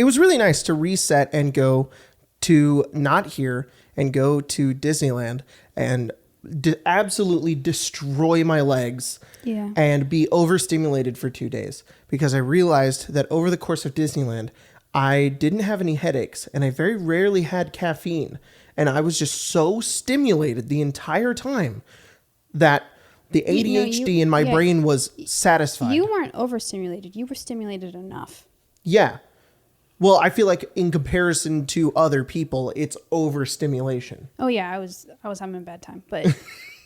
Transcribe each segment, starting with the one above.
it was really nice to reset and go to not here and go to Disneyland and absolutely destroy my legs and be overstimulated for 2 days, because I realized that over the course of Disneyland, I didn't have any headaches and I very rarely had caffeine. And I was just so stimulated the entire time that the ADHD in my brain was satisfied. You weren't overstimulated. You were stimulated enough. Yeah. Well, I feel like in comparison to other people, it's overstimulation. Oh yeah, I was having a bad time, but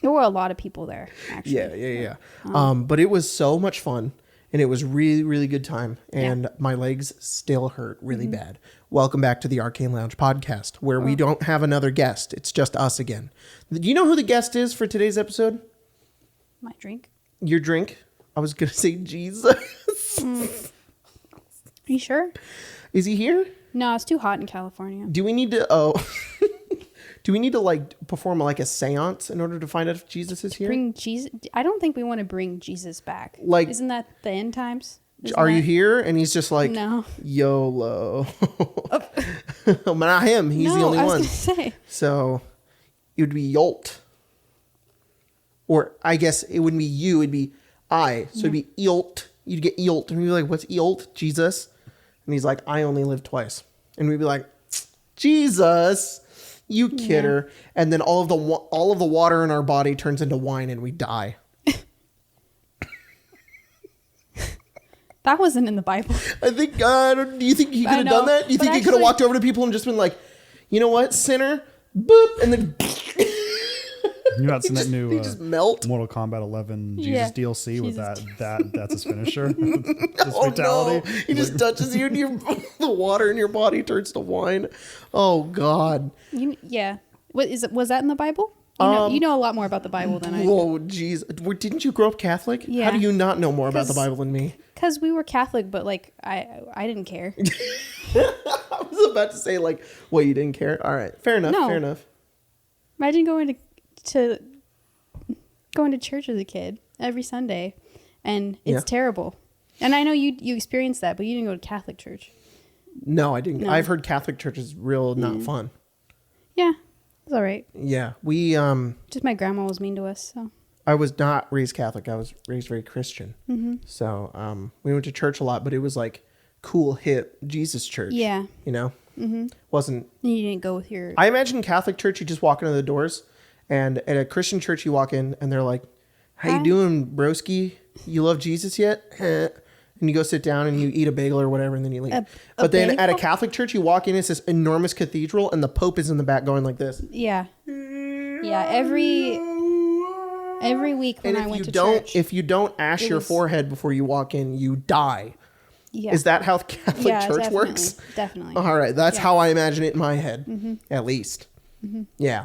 there were a lot of people there. Actually, yeah. But it was so much fun, and it was really, really good time. And my legs still hurt really bad. Welcome back to the Arcane Lounge podcast, where we don't have another guest. It's just us again. Do you know who the guest is for today's episode? My drink. Your drink? I was gonna say Jesus. Are you sure? Is he here? No, it's too hot in California. Do we need to like perform like a seance in order to find out if Jesus is here? Bring Jesus? I don't think we want to bring Jesus back. Like, isn't that the end times? Are you here? And he's just like, no. YOLO. Not him. He's the only one. I was gonna say. So it would be Yolt. Or I guess it wouldn't be you. It'd be I. So it'd be Yolt. You'd get Yolt. And we'd be like, what's Yolt? Jesus. And he's like, I only live twice. And we'd be like, Jesus, you kidder. And then all of the water in our body turns into wine and we die. That wasn't in the Bible. I think, do you think he could have done that? Do you think he could have walked over to people and just been like, you know what, sinner? Boop. And then... You not seen that new he just melt? Mortal Kombat 11 Jesus DLC with that's his finisher? Oh no! He just touches you and the water in your body turns to wine. Oh God! Was that in the Bible? You know a lot more about the Bible than I do. Whoa, jeez! Didn't you grow up Catholic? Yeah. How do you not know more about the Bible than me? Because we were Catholic, but like I didn't care. I was about to say like, what, you didn't care? All right, fair enough. No. Fair enough. Imagine going to church as a kid every Sunday, and it's terrible. And I know you experienced that, but you didn't go to Catholic church. No, I didn't. No. I've heard Catholic church is real not fun. Yeah, it's all right. Yeah, we just my grandma was mean to us. So I was not raised Catholic. I was raised very Christian. Mm-hmm. So we went to church a lot, but it was like cool, hip Jesus church. Yeah, you know, wasn't. You didn't go with your. I imagine Catholic church, you just walk into the doors. And at a Christian church, you walk in and they're like, how you doing, broski? You love Jesus yet? And you go sit down and you eat a bagel or whatever, and then you leave. But then at a Catholic church, you walk in, it's this enormous cathedral, and the Pope is in the back going like this. Yeah. Yeah, every week when I went to church. If you don't ash your forehead before you walk in, you die. Yeah. Is that how Catholic church works? Definitely. All right. That's how I imagine it in my head, at least. Mm-hmm. Yeah.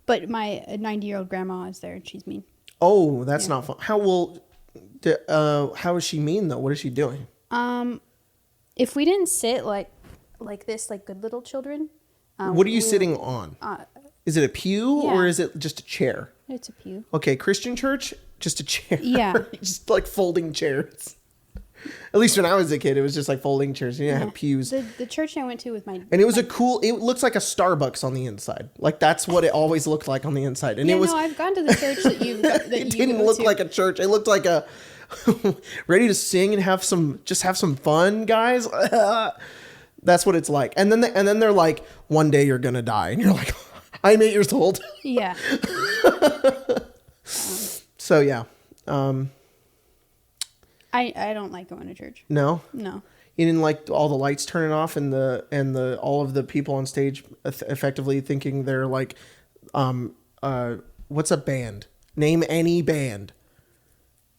But my 90-year-old grandma is there, and she's mean. Oh, that's not fun. How is she mean though? What is she doing? If we didn't sit like this, like good little children. What are you sitting on? Is it a pew or is it just a chair? It's a pew. Okay, Christian church, just a chair. Yeah, just like folding chairs. At least when I was a kid, it was just like folding chairs. You didn't have pews. The church I went to with my... And it was it looks like a Starbucks on the inside. Like that's what it always looked like on the inside. And I've gone to the church that you it didn't look like a church. It looked like a ready to sing and have some fun, guys. That's what it's like. And then they're like, one day you're going to die. And you're like, I'm 8 years old. Yeah. So yeah. I don't like going to church. No? No. You didn't like all the lights turning off and the all of the people on stage effectively thinking they're like, what's a band? Name any band.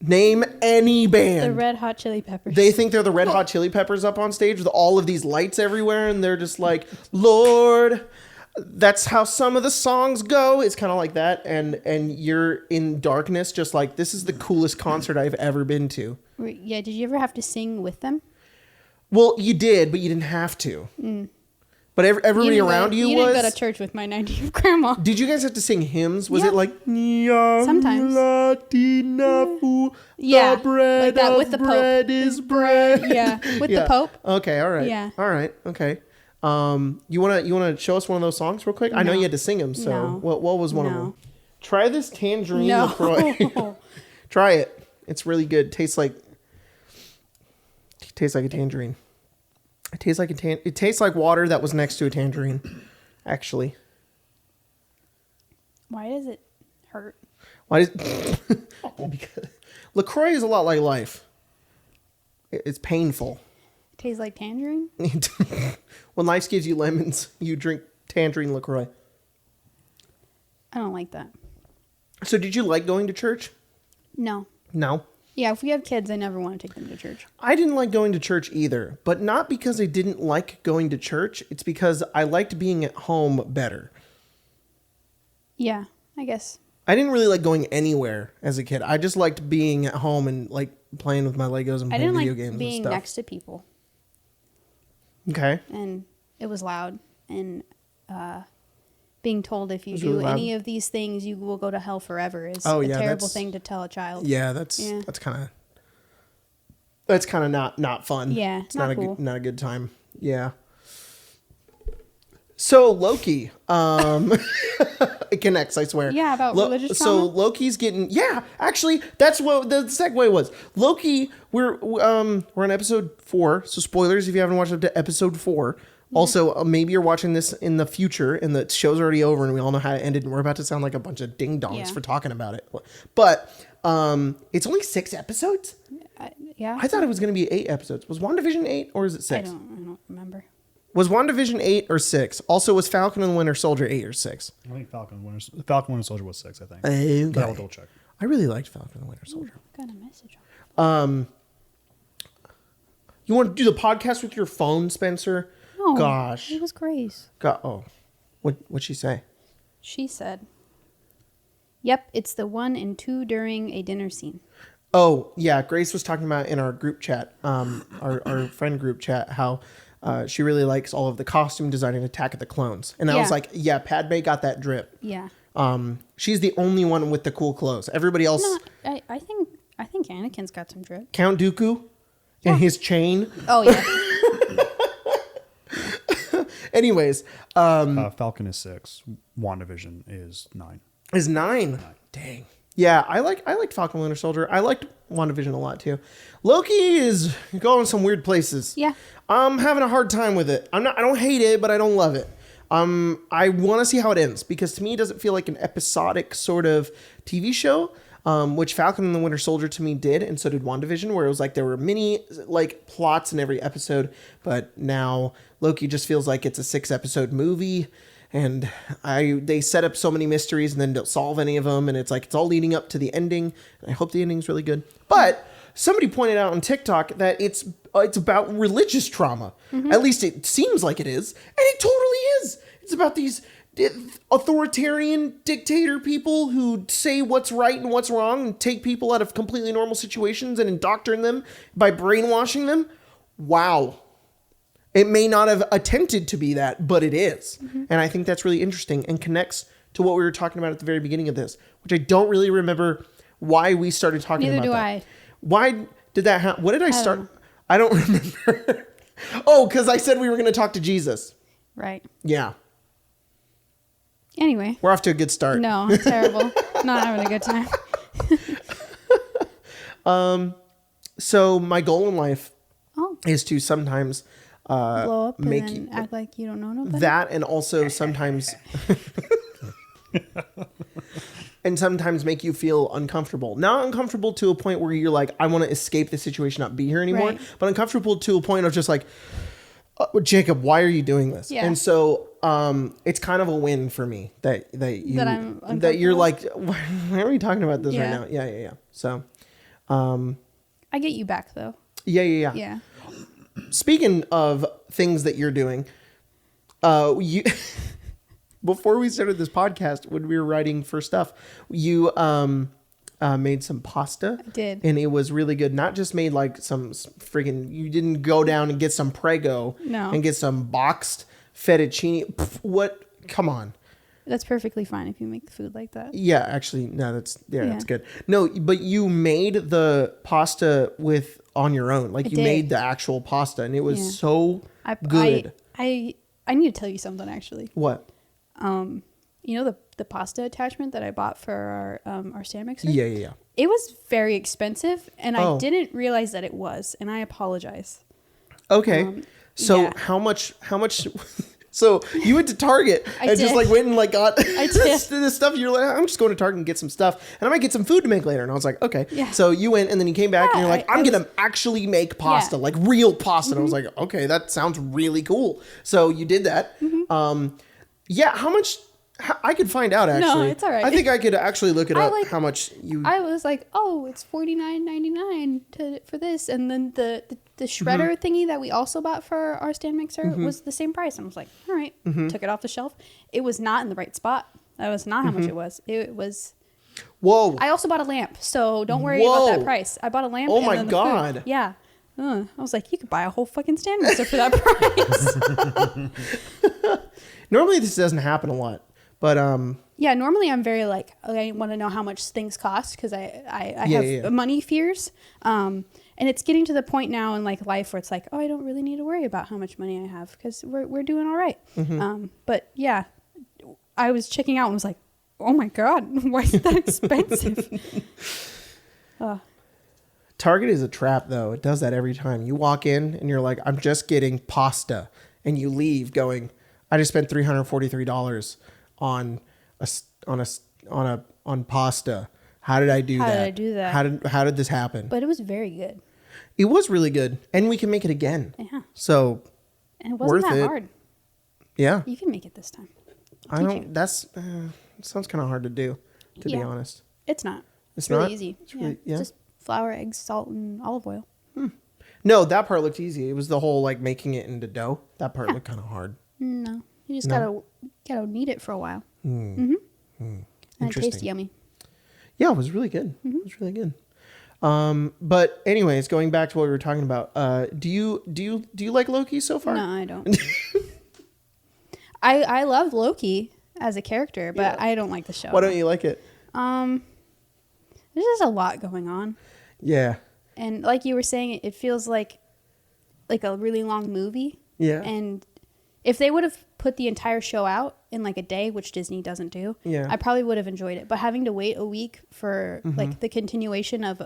Name any band. The Red Hot Chili Peppers. They think they're the Red Hot Chili Peppers up on stage with all of these lights everywhere, and they're just like, Lord, that's how some of the songs go. It's kind of like that, and you're in darkness, just like, this is the coolest concert I've ever been to. Yeah, did you ever have to sing with them? Well, you did, but you didn't have to. But everybody around you was... You didn't go to church with my 90th grandma. Did you guys have to sing hymns? Was it like... Sometimes. Yeah. The bread like that with the bread Pope. is bread. Yeah, with the Pope. Okay, all right. Yeah. All right, okay. You wanna show us one of those songs real quick? I know you had to sing them, so... No. What was one of them? Try this tangerine LaCroix. Try it. It's really good. Tastes like a tangerine. It tastes like water that was next to a tangerine, actually. Why does it hurt? Because LaCroix is a lot like life. It's painful. It tastes like tangerine? When life gives you lemons, you drink tangerine LaCroix. I don't like that. So did you like going to church? No. No? Yeah, if we have kids, I never want to take them to church. I didn't like going to church either, but not because I didn't like going to church. It's because I liked being at home better. Yeah, I guess. I didn't really like going anywhere as a kid. I just liked being at home and like playing with my Legos and playing video games and stuff. I didn't like being next to people. Okay. And it was loud. And being told if you do any of these things, you will go to hell forever is a terrible thing to tell a child. Yeah, that's kind of not fun. Yeah, it's not cool. Not a good time. Yeah. So Loki, it connects, I swear. Yeah, about religious trauma. So Loki's getting, actually, that's what the segue was. Loki, we're on episode 4, so spoilers if you haven't watched up to episode 4. Yeah. Also, maybe you're watching this in the future and the show's already over and we all know how it ended and we're about to sound like a bunch of ding-dongs for talking about it. But it's only 6 episodes? Yeah. I thought it was going to be 8 episodes. Was WandaVision 8 or is it 6? I don't remember. Was WandaVision 8 or 6? Also, was Falcon and the Winter Soldier 8 or 6? I think Falcon and Winter Soldier was 6, I think. Okay. But I'll double check. I really liked Falcon and the Winter Soldier. Got a message on. You want to do the podcast with your phone, Spencer? No. Gosh. It was Grace. What'd she say? She said, "Yep, it's the 1 and 2 during a dinner scene." Oh, yeah. Grace was talking about in our group chat, our friend group chat, how she really likes all of the costume design in Attack of the Clones. And I was like, yeah, Padme got that drip. Yeah. She's the only one with the cool clothes. Everybody else... No, I think Anakin's got some drip. Count Dooku and his chain. Oh, yeah. Anyways. Falcon is 6. WandaVision is 9. Is 9? Dang. Yeah, I liked Falcon Winter Soldier. I liked WandaVision a lot too. Loki is going some weird places. Yeah. I'm having a hard time with it. I don't hate it, but I don't love it. I want to see how it ends because to me it doesn't feel like an episodic sort of TV show, which Falcon and the Winter Soldier to me did, and so did WandaVision, where it was like there were mini like plots in every episode, but now Loki just feels like it's a 6-episode movie. And they set up so many mysteries and then don't solve any of them. And it's like, it's all leading up to the ending. And I hope the ending's really good. But somebody pointed out on TikTok that it's about religious trauma. Mm-hmm. At least it seems like it is. And it totally is. It's about these authoritarian dictator people who say what's right and what's wrong and take people out of completely normal situations and indoctrinate them by brainwashing them. Wow. It may not have attempted to be that, but it is. Mm-hmm. And I think that's really interesting and connects to what we were talking about at the very beginning of this, which I don't really remember why we started talking about that. Neither do I. Why did that happen? What did I start? I don't remember. Oh, because I said we were going to talk to Jesus. Right. Yeah. Anyway. We're off to a good start. No, it's terrible. Not having a good time. So my goal in life is to sometimes... blow up and then act like you don't know nobody. That and also sometimes make you feel uncomfortable. Not uncomfortable to a point where you're like, I want to escape the situation, not be here anymore. Right. But uncomfortable to a point of just like, Jacob, why are you doing this? Yeah. And so it's kind of a win for me that you're like, why are we talking about this right now? Yeah. So I get you back though. Yeah. Speaking of things that you're doing, you before we started this podcast, when we were writing for stuff, you made some pasta. I did. And it was really good. Not just made like some friggin', you didn't go down and get some Prego and get some boxed fettuccine. What? Come on. That's perfectly fine if you make the food like that. Yeah, actually, no, that's good. No, but you made the pasta on your own. Like, you made the actual pasta, and it was so good. I need to tell you something, actually. What? You know the pasta attachment that I bought for our stand mixer? Yeah. It was very expensive, and I didn't realize that it was, and I apologize. Okay. So how much so you went to Target and just like went and like got this stuff. You're like, I'm just going to Target and get some stuff, and I might get some food to make later. And I was like, okay. Yeah. So you went, and then you came back, and you're like, I'm gonna actually make pasta, like real pasta. And I was like, okay, that sounds really cool. So you did that. Yeah. How much? I could find out, actually. No, it's all right. I think I could actually look it up. How much you? I was like, oh, it's $49.99 for this, and then the shredder thingy that we also bought for our stand mixer was the same price. And I was like, all right, took it off the shelf. It was not in the right spot. That was not how much it was. It was. Whoa! I also bought a lamp, so don't worry about that price. I bought a lamp. Oh my god! Yeah. I was like, you could buy a whole fucking stand mixer for that price. Normally, this doesn't happen a lot. But yeah, normally I'm very like, I want to know how much things cost because I have money fears. And it's getting to the point now in like life where it's like, oh, I don't really need to worry about how much money I have because we're doing all right. But yeah, I was checking out and was like, oh my god, why is that expensive? Target is a trap, though. It does that every time. You walk in and you're like, I'm just getting pasta, and you leave going, I just spent $343 on pasta. How did I do that? How did this happen? But it was very good. It was really good, and we can make it again. Yeah. So, and it wasn't that hard. Yeah. You can make it this time. That's sounds kind of hard to do, to be honest. It's not. It's really not? easy. It's really, just flour, eggs, salt, and olive oil. No, that part looked easy. It was the whole like making it into dough. That part looked kind of hard. No, you just gotta knead it for a while. And it tastes yummy. Yeah, it was really good. It was really good. But anyways, going back to what we were talking about, do you like Loki so far? No, I don't. I love Loki as a character, but I don't like the show. Why don't you like it? There's just a lot going on. Yeah. And like you were saying, it feels like a really long movie. Yeah. And if they would have put the entire show out in like a day, which Disney doesn't do, I probably would have enjoyed it. But having to wait a week for like the continuation of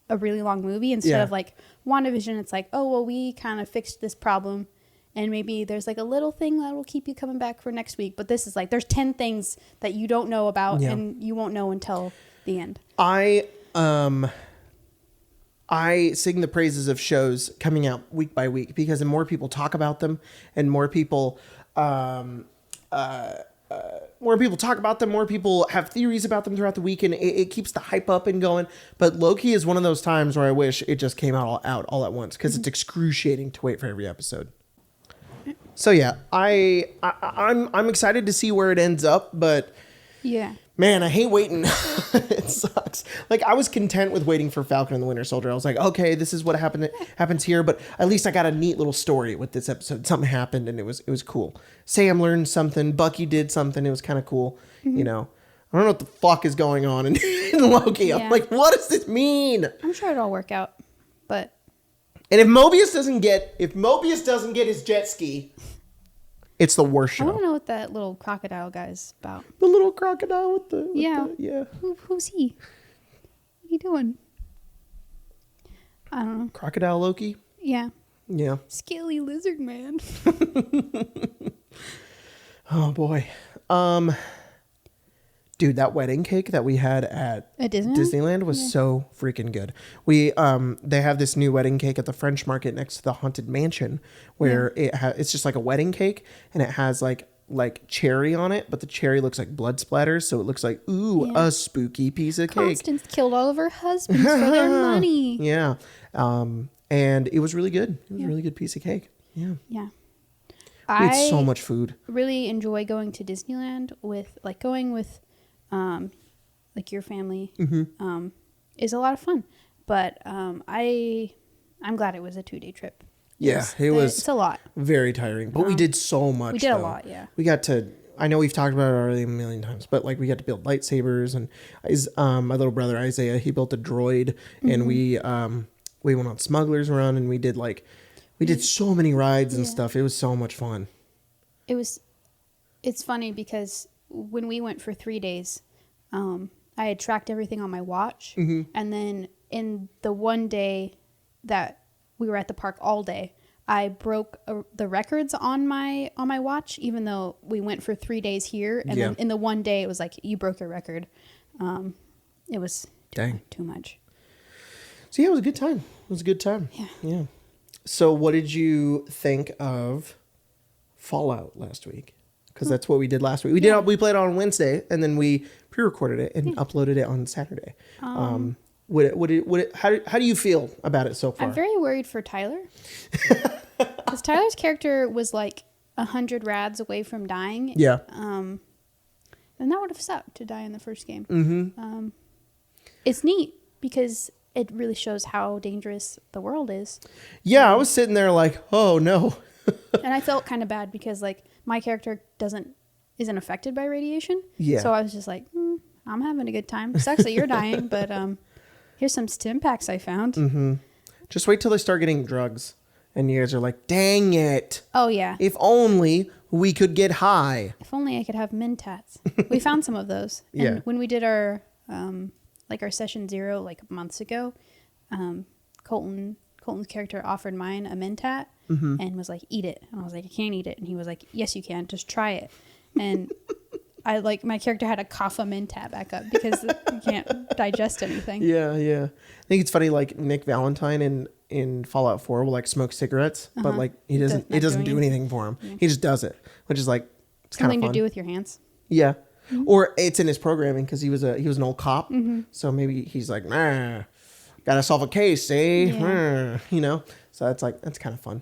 a really long movie instead of like WandaVision, it's like, oh, well, we kind of fixed this problem. And maybe there's like a little thing that will keep you coming back for next week. But this is like, there's 10 things that you don't know about and you won't know until the end. I sing the praises of shows coming out week by week because the more people talk about them and more people talk about them, more people have theories about them throughout the week, and it keeps the hype up and going. But Loki is one of those times where I wish it just came out all at once because it's excruciating to wait for every episode. So yeah, I'm excited to see where it ends up, but man, I hate waiting. It sucks. Like, I was content with waiting for Falcon and the Winter Soldier. I was like, okay, this is what happens here, but at least I got a neat little story with this episode. Something happened and it was cool. Sam learned something. Bucky did something. It was kind of cool. You know, I don't know what the fuck is going on in Loki. I'm like, what does this mean? I'm sure it'll work out, but. And if Mobius doesn't get his jet ski, it's the worst show. I want to know what that little crocodile guy's about. The little crocodile with the Who's he? What are you doing? I don't know. Crocodile Loki? Yeah. Yeah. Scaly lizard man. Oh boy. Dude, that wedding cake that we had at Disneyland was so freaking good. We they have this new wedding cake at the French Market next to the Haunted Mansion where it's just like a wedding cake and it has like cherry on it, but the cherry looks like blood splatters, so it looks like a spooky piece of cake. Constance killed all of her husbands for their money. Yeah. And it was really good. It was a really good piece of cake. Yeah. Yeah. We had so much food. Really enjoy going to Disneyland with like your family is a lot of fun, but I'm glad it was a 2-day trip. It's a lot. Very tiring, but we did so much. We did a lot, yeah. We got to, I know we've talked about it already a million times, but like we got to build lightsabers, and my little brother Isaiah, he built a droid, and we went on Smuggler's Run, and we did so many rides and stuff. It was so much fun. It's funny because when we went for 3 days, I had tracked everything on my watch, and then in the one day that we were at the park all day, I broke the records on my watch, even though we went for 3 days here, and then in the one day it was like, you broke your record. It was too much. So yeah, it was a good time. Yeah. So what did you think of Fallout last week? Because that's what we did last week. We played on Wednesday, and then we pre-recorded it and uploaded it on Saturday. How do you feel about it so far? I'm very worried for Tyler. Because Tyler's character was like 100 rads away from dying. Yeah. And that would have sucked to die in the first game. It's neat because it really shows how dangerous the world is. Yeah, I was sitting there like, oh no. And I felt kind of bad because like my character isn't affected by radiation. Yeah. So I was just like, I'm having a good time. Sucks that you're dying, but here's some stim packs I found. Just wait till they start getting drugs, and you guys are like, dang it. Oh yeah. If only we could get high. If only I could have mentats. We found some of those. And when we did our our session 0 like months ago, Colton's character offered mine a mentat and was like, eat it. And I was like, I can't eat it. And he was like, yes, you can. Just try it. And my character had to cough a mentat back up because you can't digest anything. Yeah. I think it's funny, like Nick Valentine in Fallout 4 will like smoke cigarettes, but like it doesn't do anything for him. Yeah. He just does it, which is like, it's something to do with your hands. Yeah. Or it's in his programming because he was an old cop. So maybe he's like, gotta solve a case, eh? Yeah. So that's kind of fun.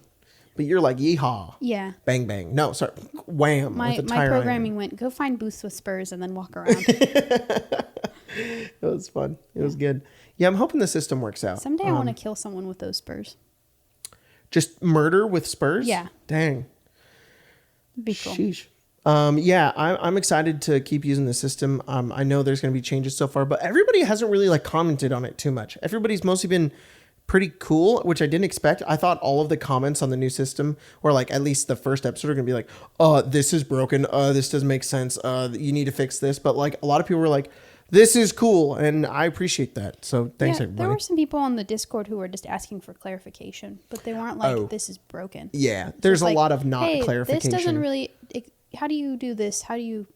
But you're like, yeehaw. Yeah. Bang, bang. No, sorry. Wham. My programming went, go find booths with spurs and then walk around. It was fun. It was good. Yeah, I'm hoping the system works out. Someday I want to kill someone with those spurs. Just murder with spurs? Yeah. Dang. That'd be cool. Sheesh. I'm excited to keep using the system. I know there's going to be changes so far, but everybody hasn't really like commented on it too much. Everybody's mostly been pretty cool, which I didn't expect. I thought all of the comments on the new system, or like at least the first episode, are going to be like, this is broken. This doesn't make sense. You need to fix this. But like a lot of people were like, this is cool. And I appreciate that. So thanks, everybody. There were some people on the Discord who were just asking for clarification, but they weren't like, this is broken. Yeah. There's a lot of clarification. This doesn't really, how do you do this? How do you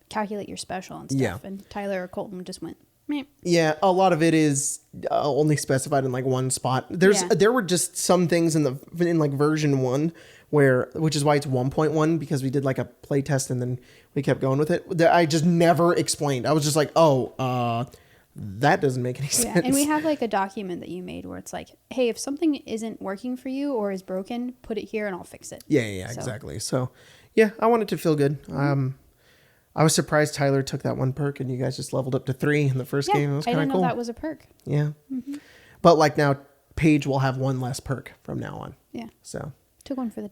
calculate your special and stuff? Yeah. And Tyler or Colton just went, meh. Yeah, a lot of it is only specified in like one spot. There were just some things in like version 1 which is why it's 1.1, because we did like a play test and then we kept going with it, that I just never explained. I was just like, that doesn't make any sense. Yeah, and we have like a document that you made where it's like, hey, if something isn't working for you or is broken, put it here and I'll fix it. Yeah, exactly. So yeah, I want it to feel good. I was surprised Tyler took that one perk and you guys just leveled up to 3 in the first game. It was kind of cool. I didn't know that was a perk. Yeah. But like now, Paige will have one less perk from now on. Yeah. So. Took one for the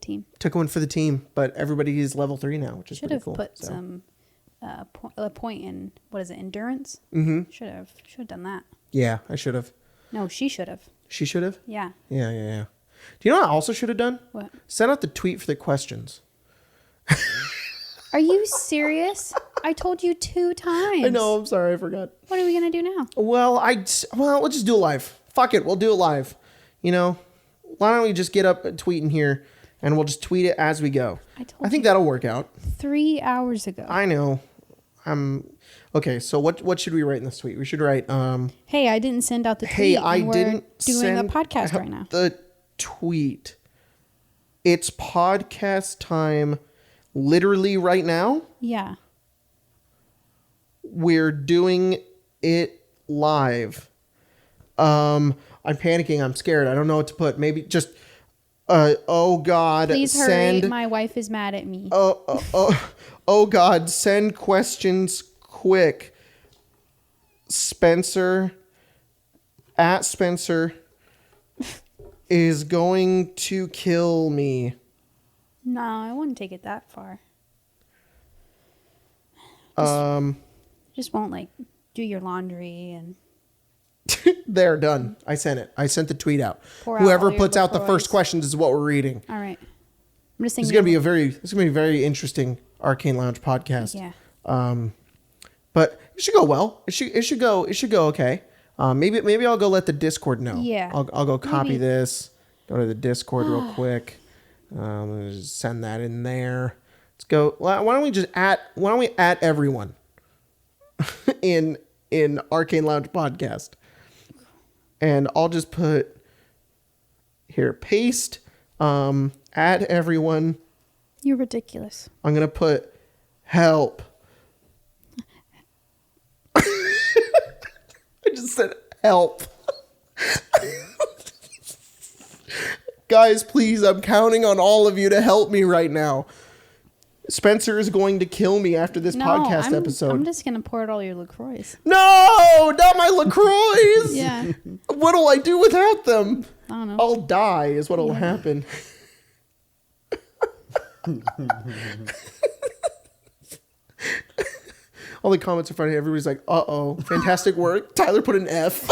team. But everybody is level 3 now, which is pretty cool. Should have put some a point in, what is it, endurance? Should have done that. Yeah, I should have. No, she should have. She should have? Yeah. Yeah. Do you know what I also should have done? What? Send out the tweet for the questions. Are you serious? I told you 2 times. I know. I'm sorry. I forgot. What are we going to do now? Well, we'll just do it live. Fuck it. We'll do it live. Why don't we just get up and tweet in here and we'll just tweet it as we go. I think that'll work out. 3 hours ago. I know. Okay. So what should we write in this tweet? We should write, hey, I didn't send out the tweet. Hey, I didn't doing a podcast right now. The tweet. It's podcast time. Literally right now? Yeah. We're doing it live. I'm panicking. I'm scared. I don't know what to put. Maybe just, oh God. Please hurry. My wife is mad at me. Oh God. Send questions quick. Spencer. is going to kill me. No, I wouldn't take it that far. Just won't like do your laundry and. They're done. I sent it. I sent the tweet out. Pour Whoever out puts out the LaCroix. first questions is what we're reading. All right. I'm just thinking. It's gonna be a very interesting Arcane Lounge podcast. Yeah. But it should go well. It should go okay. Maybe I'll go let the Discord know. Yeah. I'll go copy Maybe. this. Go to the Discord real quick. Just send that in there. Let's go. Why don't we add everyone in Arcane Lounge podcast? And I'll just put here, paste, add everyone. You're ridiculous. I'm going to put help. I just said help. Guys, please, I'm counting on all of you to help me right now. Spencer is going to kill me after this podcast episode. I'm just going to pour out all your LaCroix. No, not my LaCroix. Yeah. What'll I do without them? I don't know. I'll die is what'll happen. All the comments are funny. Everybody's like, uh-oh, fantastic work. Tyler put an F.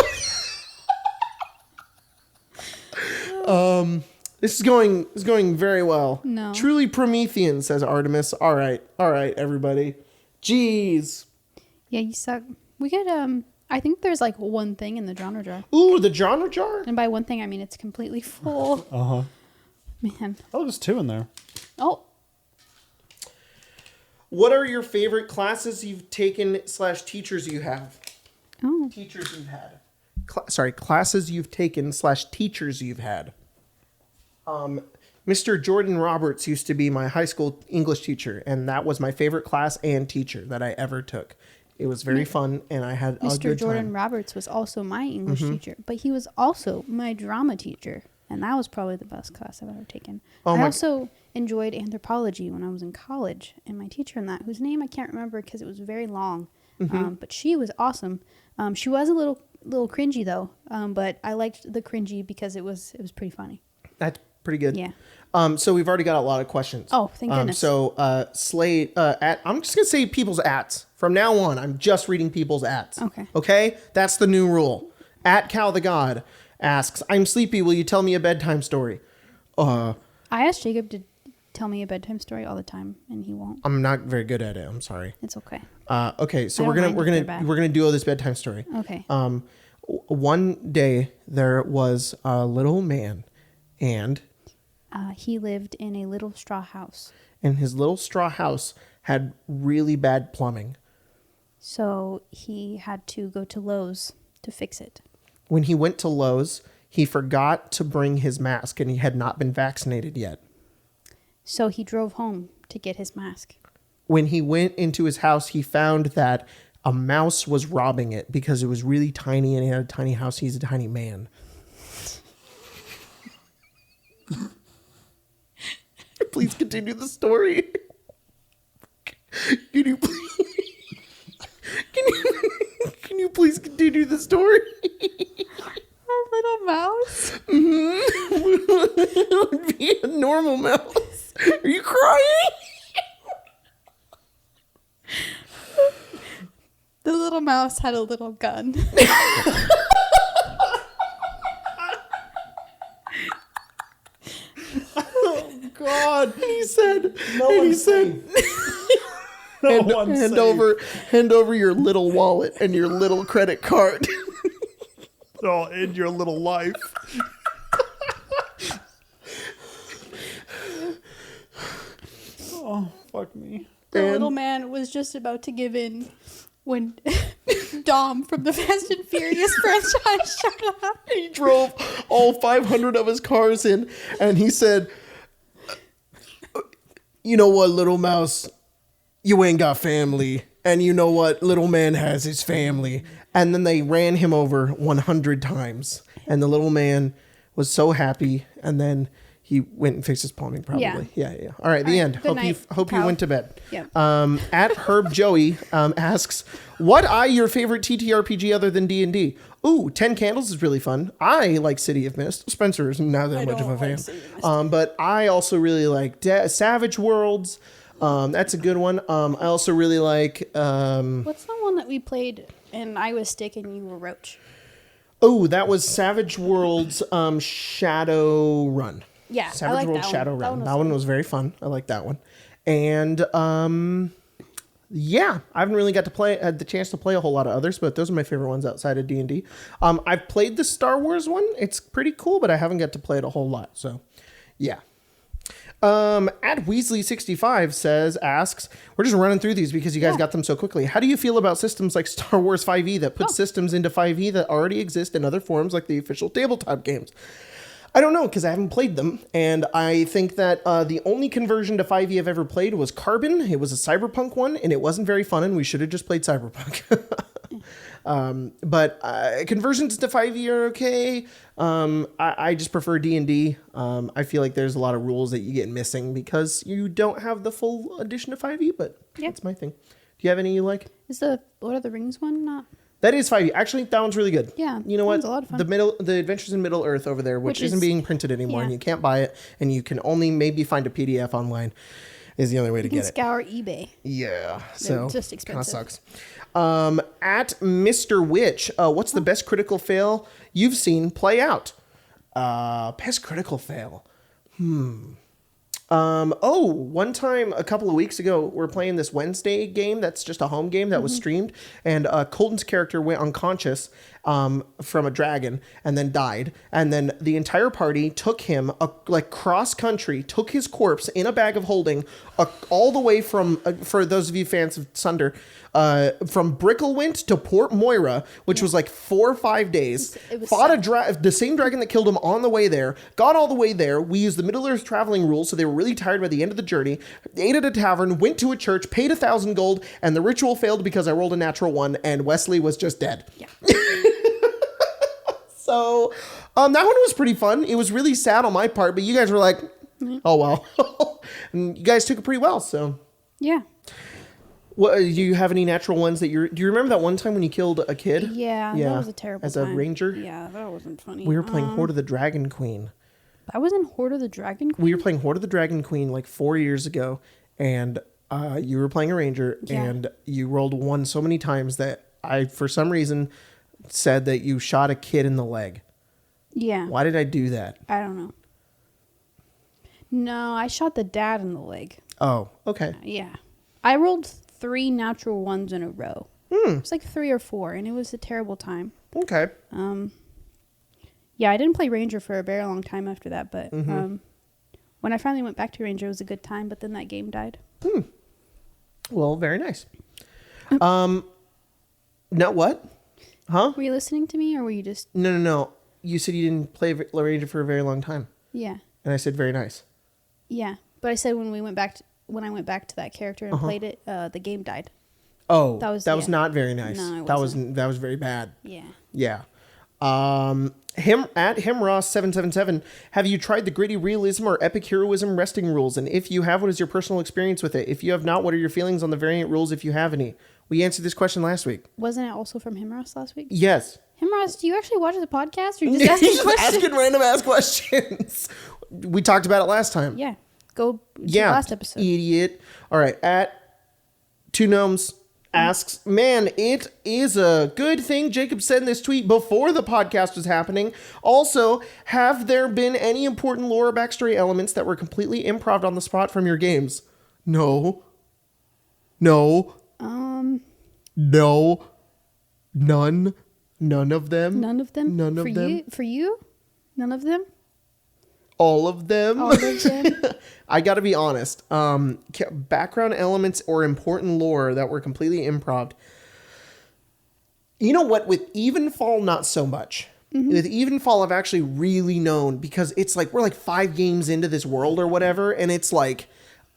This is going very well. No. Truly Promethean, says Artemis. All right, everybody. Jeez. Yeah, you suck. We could, I think there's like one thing in the genre jar. Ooh, the genre jar? And by one thing, I mean it's completely full. Uh-huh. Man. Oh, there's 2 in there. Oh. What are your favorite classes you've taken / teachers you have? Oh. Teachers you've had. Classes you've taken / teachers you've had. Mr. Jordan Roberts used to be my high school English teacher, and that was my favorite class and teacher that I ever took. It was very fun, and I had a Mr. good Jordan time. Roberts was also my English teacher, but he was also my drama teacher, and that was probably the best class I've ever taken. I also enjoyed anthropology when I was in college, and my teacher in that, whose name I can't remember because it was very long, but she was awesome. She was a little cringy though, but I liked the cringy because it was pretty funny. That's pretty good. Yeah. So we've already got a lot of questions. Oh, thank goodness. So Slate, I'm just gonna say people's ats from now on. I'm just reading people's ats. Okay. Okay, that's the new rule. Cal the God asks, "I'm sleepy. Will you tell me a bedtime story?" I asked Jacob to tell me a bedtime story all the time, and he won't. I'm not very good at it. I'm sorry. It's okay. Okay, so I we're don't gonna mind if they're bad. we're gonna duo this bedtime story. Okay. One day there was a little man, and he lived in a little straw house. his little straw house had really bad plumbing. So he had to go to Lowe's to fix it. When he went to Lowe's, he forgot to bring his mask, and he had not been vaccinated yet. So he drove home to get his mask. When he went into his house, he found that a mouse was robbing it because it was really tiny and he had a tiny house. He's a tiny man. Please continue the story. Can you please continue the story? A little mouse? It would be a normal mouse. Are you crying? The little mouse had a little gun. God. And he said, hand over your little wallet and your little credit card. Oh, in your little life. Oh, fuck me. The little man was just about to give in when Dom from the Fast and Furious franchise showed up. He drove all 500 of his cars in, and he said, "You know what, little mouse? You ain't got family. And you know what? Little man has his family." And then they ran him over 100 times. And the little man was so happy. And then He went and fixed his plumbing, probably. Yeah. All right, the end. Hope you went to bed. Yep. At Herb Joey asks, what are your favorite TTRPG other than D&D? Ooh, 10 Candles is really fun. I like City of Mist. Spencer is not that much of a fan. But I also really like Savage Worlds. That's a good one. I also really like... what's the one that we played and I was Stick and you were Roach? Oh, that was Savage Worlds Shadow Run. Yeah, Savage Worlds Shadow Run. That one was very fun. I like that one. And yeah, I haven't really had the chance to play a whole lot of others, but those are my favorite ones outside of D&D. I've played the Star Wars one. It's pretty cool, but I haven't got to play it a whole lot. So, yeah. At Weasley65 asks, we're just running through these because you guys got them so quickly. How do you feel about systems like Star Wars 5e that put systems into 5e that already exist in other forms like the official tabletop games? I don't know because I haven't played them. And I think that the only conversion to 5e I've ever played was Carbon. It was a cyberpunk one and it wasn't very fun and we should have just played cyberpunk. But conversions to 5e are okay. I just prefer D&D. I feel like there's a lot of rules that you get missing because you don't have the full edition of 5e, but that's my thing. Do you have any you like? Is the Lord of the Rings one not? That is 5e. Actually, that one's really good. Yeah. You know what? It's a lot of fun. The Adventures in Middle Earth over there, which isn't being printed anymore, and you can't buy it, and you can only maybe find a PDF online, is the only way to get it. Scour eBay. Yeah. They're just expensive. Kind of sucks. At Mr. Witch, what's the best critical fail you've seen play out? Best critical fail. One time a couple of weeks ago, we're playing this Wednesday game that's just a home game that was streamed, and Colton's character went unconscious from a dragon and then died, and then the entire party took him cross country, took his corpse in a bag of holding all the way from for those of you fans of Sunder, from Bricklewint to Port Moira, which was like 4 or 5 days. Fought the same dragon that killed him on the way there. Got all the way there. We used the Middle Earth traveling rules, so they were really tired by the end of the journey. Ate at a tavern, went to a church, paid 1,000 gold, and the ritual failed because I rolled a natural 1, and Wesley was just dead. Yeah. So that one was pretty fun. It was really sad on my part, but you guys were like, oh well. And you guys took it pretty well. So yeah. What, do you have any natural ones that do you remember that one time when you killed a kid? Yeah. That was a terrible As a ranger? Yeah, that wasn't funny. We were playing Horde of the Dragon Queen. I was in Horde of the Dragon Queen? We were playing Horde of the Dragon Queen like 4 years ago, and you were playing a ranger, and you rolled 1 so many times that I, for some reason, said that you shot a kid in the leg. Yeah. Why did I do that? I don't know. No, I shot the dad in the leg. Oh, okay. Yeah. I rolled 3 natural 1s in a row. It was like 3 or 4, and it was a terrible time. Okay. Yeah, I didn't play Ranger for a very long time after that, but when I finally went back to Ranger, it was a good time, but then that game died. Well, very nice. No, what? Huh? Were you listening to me, or were you just... No. You said you didn't play Ranger for a very long time. Yeah. And I said very nice. Yeah, but I said when I went back to that character and played it, the game died. Oh, that was not very nice. No, that was very bad. Yeah. Yeah. Himross777, have you tried the gritty realism or epic heroism resting rules? And if you have, what is your personal experience with it? If you have not, what are your feelings on the variant rules if you have any? We answered this question last week. Wasn't it also from Himross last week? Yes. Himross, do you actually watch the podcast, or you just asking questions? Asking random ass questions. We talked about it last time. Yeah. Go to the last episode. Idiot. All right. At Two Gnomes asks, man, it is a good thing Jacob sent this tweet before the podcast was happening. Also, have there been any important lore or backstory elements that were completely improv on the spot from your games? No. No. None. None of them. None of them? None of them. For you? None of them? All of them. All of them? I got to be honest. Background elements or important lore that were completely improv. You know what? With Evenfall, not so much. With Evenfall, I've actually really known, because it's like we're like 5 games into this world or whatever, and it's like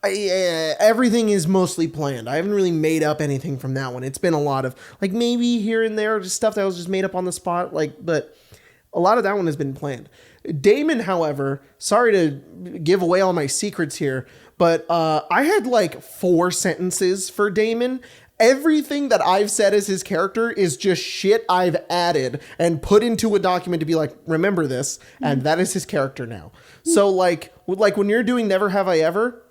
everything is mostly planned. I haven't really made up anything from that one. It's been a lot of like maybe here and there just stuff that was just made up on the spot, but a lot of that one has been planned. Damon, however, sorry to give away all my secrets here, but I had like 4 sentences for Damon. Everything that I've said as his character is just shit I've added and put into a document to be like, remember this, and that is his character now. So like when you're doing Never Have I Ever,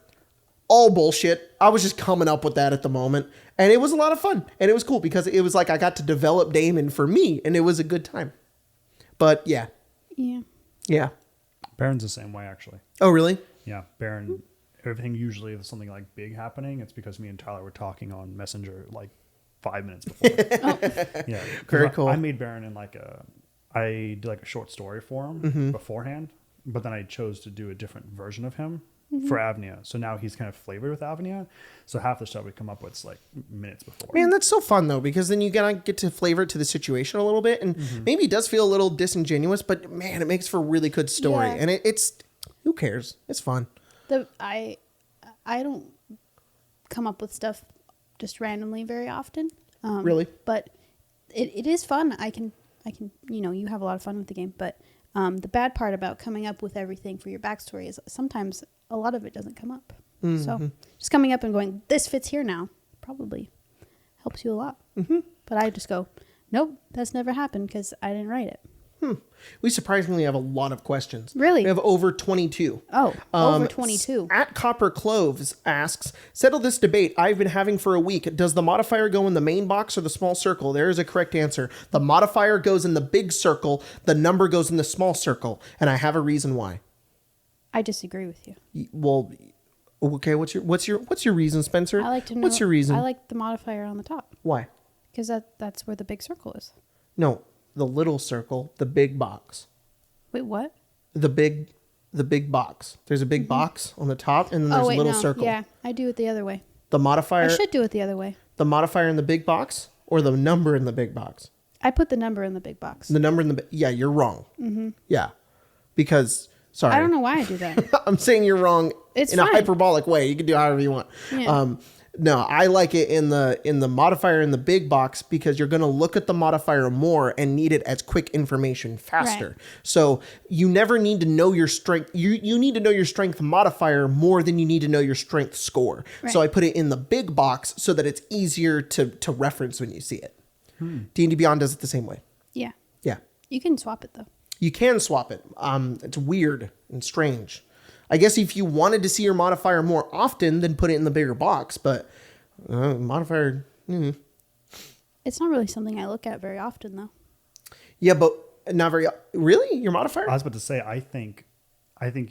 all bullshit. I was just coming up with that at the moment, and it was a lot of fun, and it was cool because it was like I got to develop Damon for me, and it was a good time. But yeah. Baron's the same way, actually. Oh, really? Yeah, Baron. Everything usually if something like big happening, it's because me and Tyler were talking on Messenger like 5 minutes before. Yeah, very cool. I made Baron in I did like a short story for him beforehand, but then I chose to do a different version of him for Avnia. So now he's kind of flavored with Avnia. So half the stuff we come up with is like minutes before. Man, that's so fun though, because then you get to flavor it to the situation a little bit, and maybe it does feel a little disingenuous, but man, it makes for a really good story. Yeah. And it's who cares? It's fun. I don't come up with stuff just randomly very often. Really? But it is fun. I can you have a lot of fun with the game, but the bad part about coming up with everything for your backstory is sometimes a lot of it doesn't come up. So just coming up and going, this fits here now, probably helps you a lot. But I just go, nope, that's never happened because I didn't write it. We surprisingly have a lot of questions. Really? We have over 22. Oh, over 22. At Copper Cloves asks, settle this debate I've been having for a week. Does the modifier go in the main box or the small circle? There is a correct answer. The modifier goes in the big circle. The number goes in the small circle. And I have a reason why. I disagree with you. Well, okay. What's your reason, Spencer? I like to know. What's your reason? I like the modifier on the top. Why? Because that's where the big circle is. No. The little circle, the big box. Wait, what? The big box. There's a big box on the top, and then there's a little circle. Yeah, I do it the other way. The modifier. I should do it the other way. The modifier in the big box or the number in the big box? I put the number in the big box. The number in the yeah, you're wrong. Yeah, because sorry, I don't know why I do that. I'm saying you're wrong. It's in fine. A hyperbolic way. You can do however you want. Yeah. No, I like it in the modifier in the big box because you're going to look at the modifier more and need it as quick information faster. Right. So you never need to know your strength. You need to know your strength modifier more than you need to know your strength score. Right. So I put it in the big box so that it's easier to reference when you see it. D&D Beyond does it the same way. Yeah. Yeah. You can swap it though. You can swap it. It's weird and strange. I guess if you wanted to see your modifier more often, then put it in the bigger box. But modifier, it's not really something I look at very often, though. Yeah, but not very. Really, your modifier? I was about to say, I think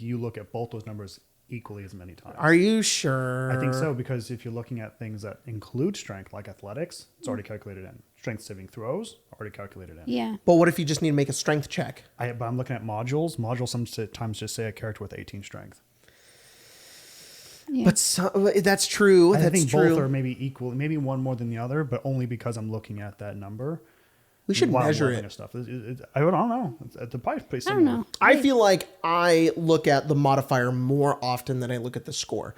you look at both those numbers equally as many times. Are you sure? I think so, because if you're looking at things that include strength, like athletics, it's already calculated in. Strength saving throws, already calculated in. Yeah. But what if you just need to make a strength check? But I'm looking at modules. Modules sometimes just say a character with 18 strength. Yeah. But that's true. I think both are maybe equal, maybe one more than the other, but only because I'm looking at that number. We should measure it. Stuff. I don't know. The pie's pretty similar. I don't know. I feel like I look at the modifier more often than I look at the score.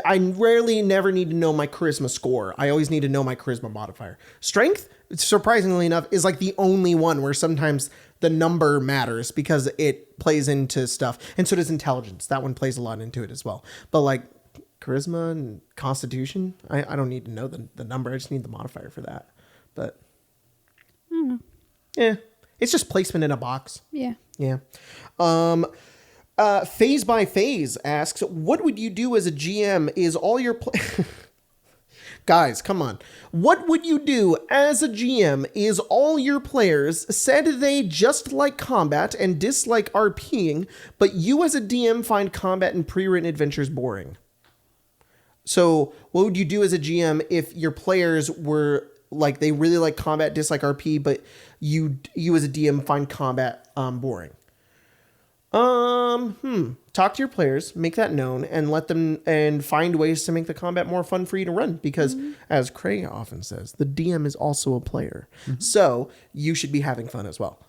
I never need to know my charisma score. I always need to know my charisma modifier. Strength, surprisingly enough, is like the only one where sometimes the number matters because it plays into stuff. And so does intelligence. That one plays a lot into it as well. But like charisma and constitution, I don't need to know the number. I just need the modifier for that. But yeah, it's just placement in a box. Yeah. Yeah. Phase by Phase asks, what would you do as a GM? Is all your guys, come on. What would you do as a GM? Is all your players said they just like combat and dislike RPing, but you as a DM find combat and pre-written adventures boring? So what would you do as a GM if your players were like, they really like combat, dislike RP, but you as a DM find combat boring? Talk to your players, make that known, and let them and find ways to make the combat more fun for you to run. Because as Craig often says, the DM is also a player, so you should be having fun as well.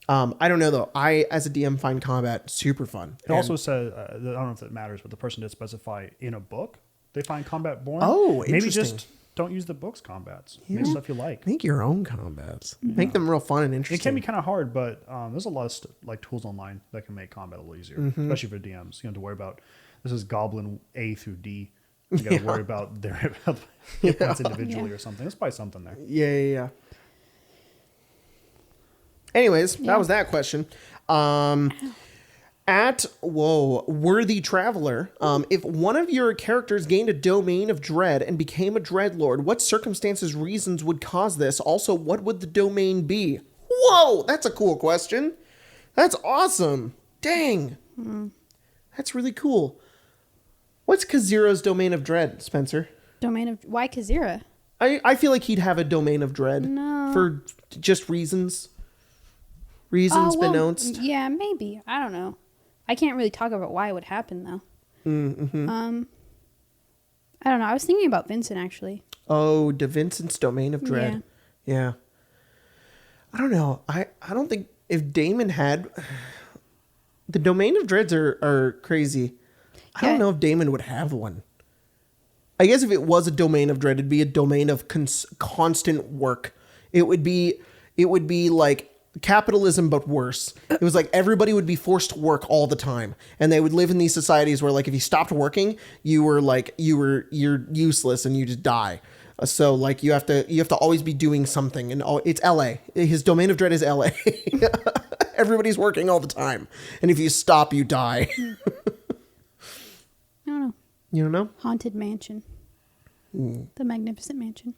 I don't know though. I as a DM find combat super fun. It also says I don't know if that matters, but the person did specify in a book. they find combat boring. Oh, maybe interesting. just don't use the book's combats. Make stuff you like. Make your own combats. Make them real fun and interesting. It can be kind of hard, but there's a lot of like tools online that can make combat a little easier, especially for DMs. You don't have to worry about this is Goblin A through D. You got to worry about their hit points individually or something. There's probably something there. Yeah. Anyways, that was that question. Worthy Traveler, if one of your characters gained a domain of dread and became a dreadlord, what circumstances, reasons would cause this? Also, what would the domain be? Whoa, that's a cool question. That's awesome. Dang. That's really cool. What's Kazira's domain of dread, Spencer? Why Kazira? I feel like he'd have a domain of dread. No. For just reasons. Beknownst. Yeah, maybe. I don't know. I can't really talk about why it would happen, though. I don't know. I was thinking about Vincent, actually. Oh, De Vincent's domain of dread. Yeah. I don't know. I don't think if Damon had... The domain of dreads are crazy. I don't know if Damon would have one. I guess if it was a domain of dread, it'd be a domain of constant work. It would be like capitalism, but worse. It was like everybody would be forced to work all the time, and they would live in these societies where, like, if you stopped working, you're useless and you just die. So like you have to always be doing something, and it's LA. His domain of dread is LA. Everybody's working all the time, and if you stop, you die. I don't know. You don't know? Haunted Mansion. The Magnificent Mansion.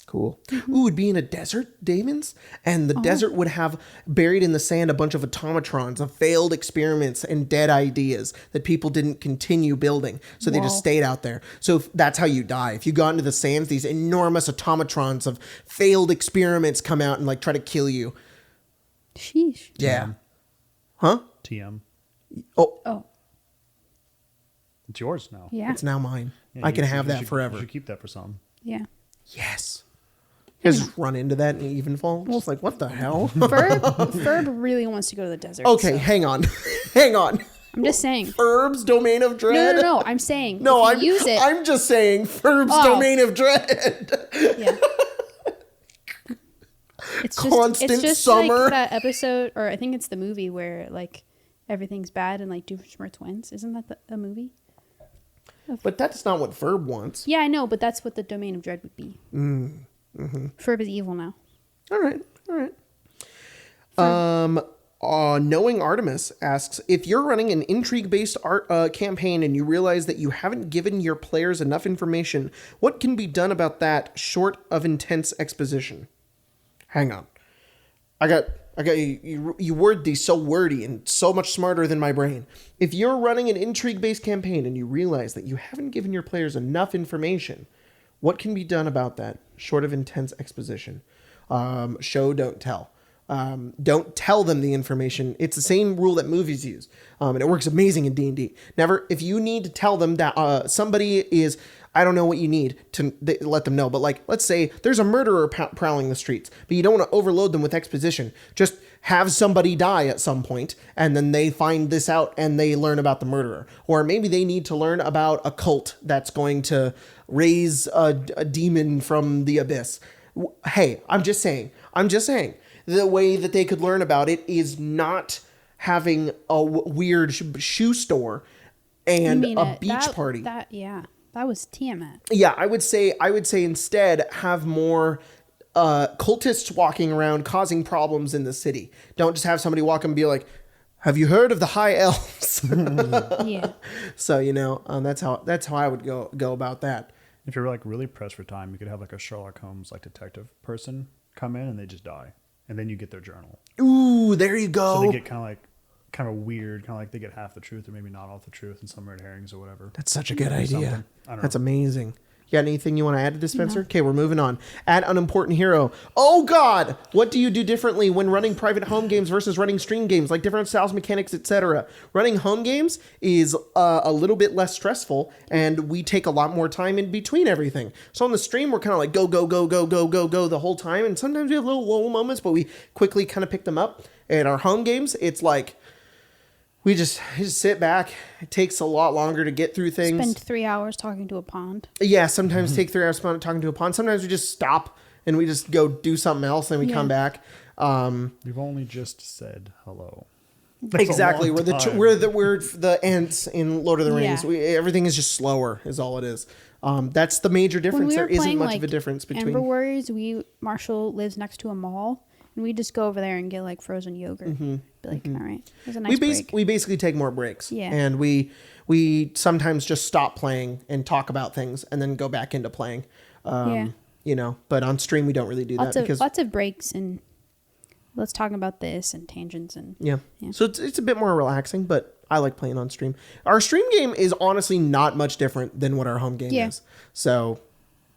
Cool. Ooh, it'd be in a desert, Damon's? And the desert would have buried in the sand a bunch of automatrons of failed experiments and dead ideas that people didn't continue building. So they just stayed out there. So that's how you die. If you got into the sands, these enormous automatrons of failed experiments come out and like try to kill you. Sheesh. Yeah. TM. Huh? TM. Oh. It's yours now. Yeah. It's now mine. Yeah, I can have that forever. You should keep that for something. Yeah. Yes. You guys just run into that in Evenfall? Just like, what the hell? Ferb really wants to go to the desert. Okay, hang on. Hang on. I'm just saying. Ferb's domain of dread? No. I'm saying. No, I'm just saying Ferb's domain of dread. Yeah. It's just summer. like that episode, or I think it's the movie where like everything's bad and like Doofenshmirtz wins. Isn't that a movie? But that's not what Ferb wants. Yeah, I know, but that's what the domain of dread would be. Ferb is evil now. All right. Knowing Artemis asks, if you're running an intrigue-based campaign and you realize that you haven't given your players enough information, what can be done about that short of intense exposition? Hang on. I got you word these so wordy and so much smarter than my brain. If you're running an intrigue-based campaign and you realize that you haven't given your players enough information, what can be done about that short of intense exposition? Show, don't tell. Don't tell them the information. It's the same rule that movies use. And it works amazing in D&D. Never, if you need to tell them that somebody is, I don't know what you need to let them know. But like, let's say there's a murderer prowling the streets, but you don't want to overload them with exposition. Just have somebody die at some point, and then they find this out and they learn about the murderer. Or maybe they need to learn about a cult that's going to raise a demon from the abyss. Hey, I'm just saying. The way that they could learn about it is not having a weird shoe store and a beach party. That was Tiamat. Yeah, I would say instead have more cultists walking around causing problems in the city. Don't just have somebody walk and be like, "Have you heard of the high elves?" Yeah. So that's how I would go about that. If you're like really pressed for time, you could have like a Sherlock Holmes like detective person come in and they just die. And then you get their journal. Ooh, there you go. So they get kind of weird, kind of like they get half the truth or maybe not all the truth and some red herrings or whatever. That's such a good idea. That's know. Amazing. You got anything you want to add to this, Spencer? Okay, we're moving on. Add unimportant hero. Oh, God. What do you do differently when running private home games versus running stream games, like different styles, mechanics, etc.? Running home games is a little bit less stressful, and we take a lot more time in between everything. So on the stream, we're kind of like go the whole time, and sometimes we have little lull moments, but we quickly kind of pick them up. And our home games, it's like we just sit back. It takes a lot longer to get through things. Spend 3 hours talking to a pond. Yeah, sometimes take 3 hours talking to a pond. Sometimes we just stop and we just go do something else and we come back. We've only just said hello. That's exactly. We're the ants in Lord of the Rings. Yeah. Everything is just slower is all it is. That's the major difference. There isn't much of a difference between Amber Warriors. Marshall lives next to a mall. And we just go over there and get like frozen yogurt. Be like, all right, it was a nice break. We basically take more breaks. Yeah. And we sometimes just stop playing and talk about things and then go back into playing. You know, but on stream we don't really do that because lots of breaks and let's talk about this and tangents and yeah. So it's a bit more relaxing, but I like playing on stream. Our stream game is honestly not much different than what our home game is. So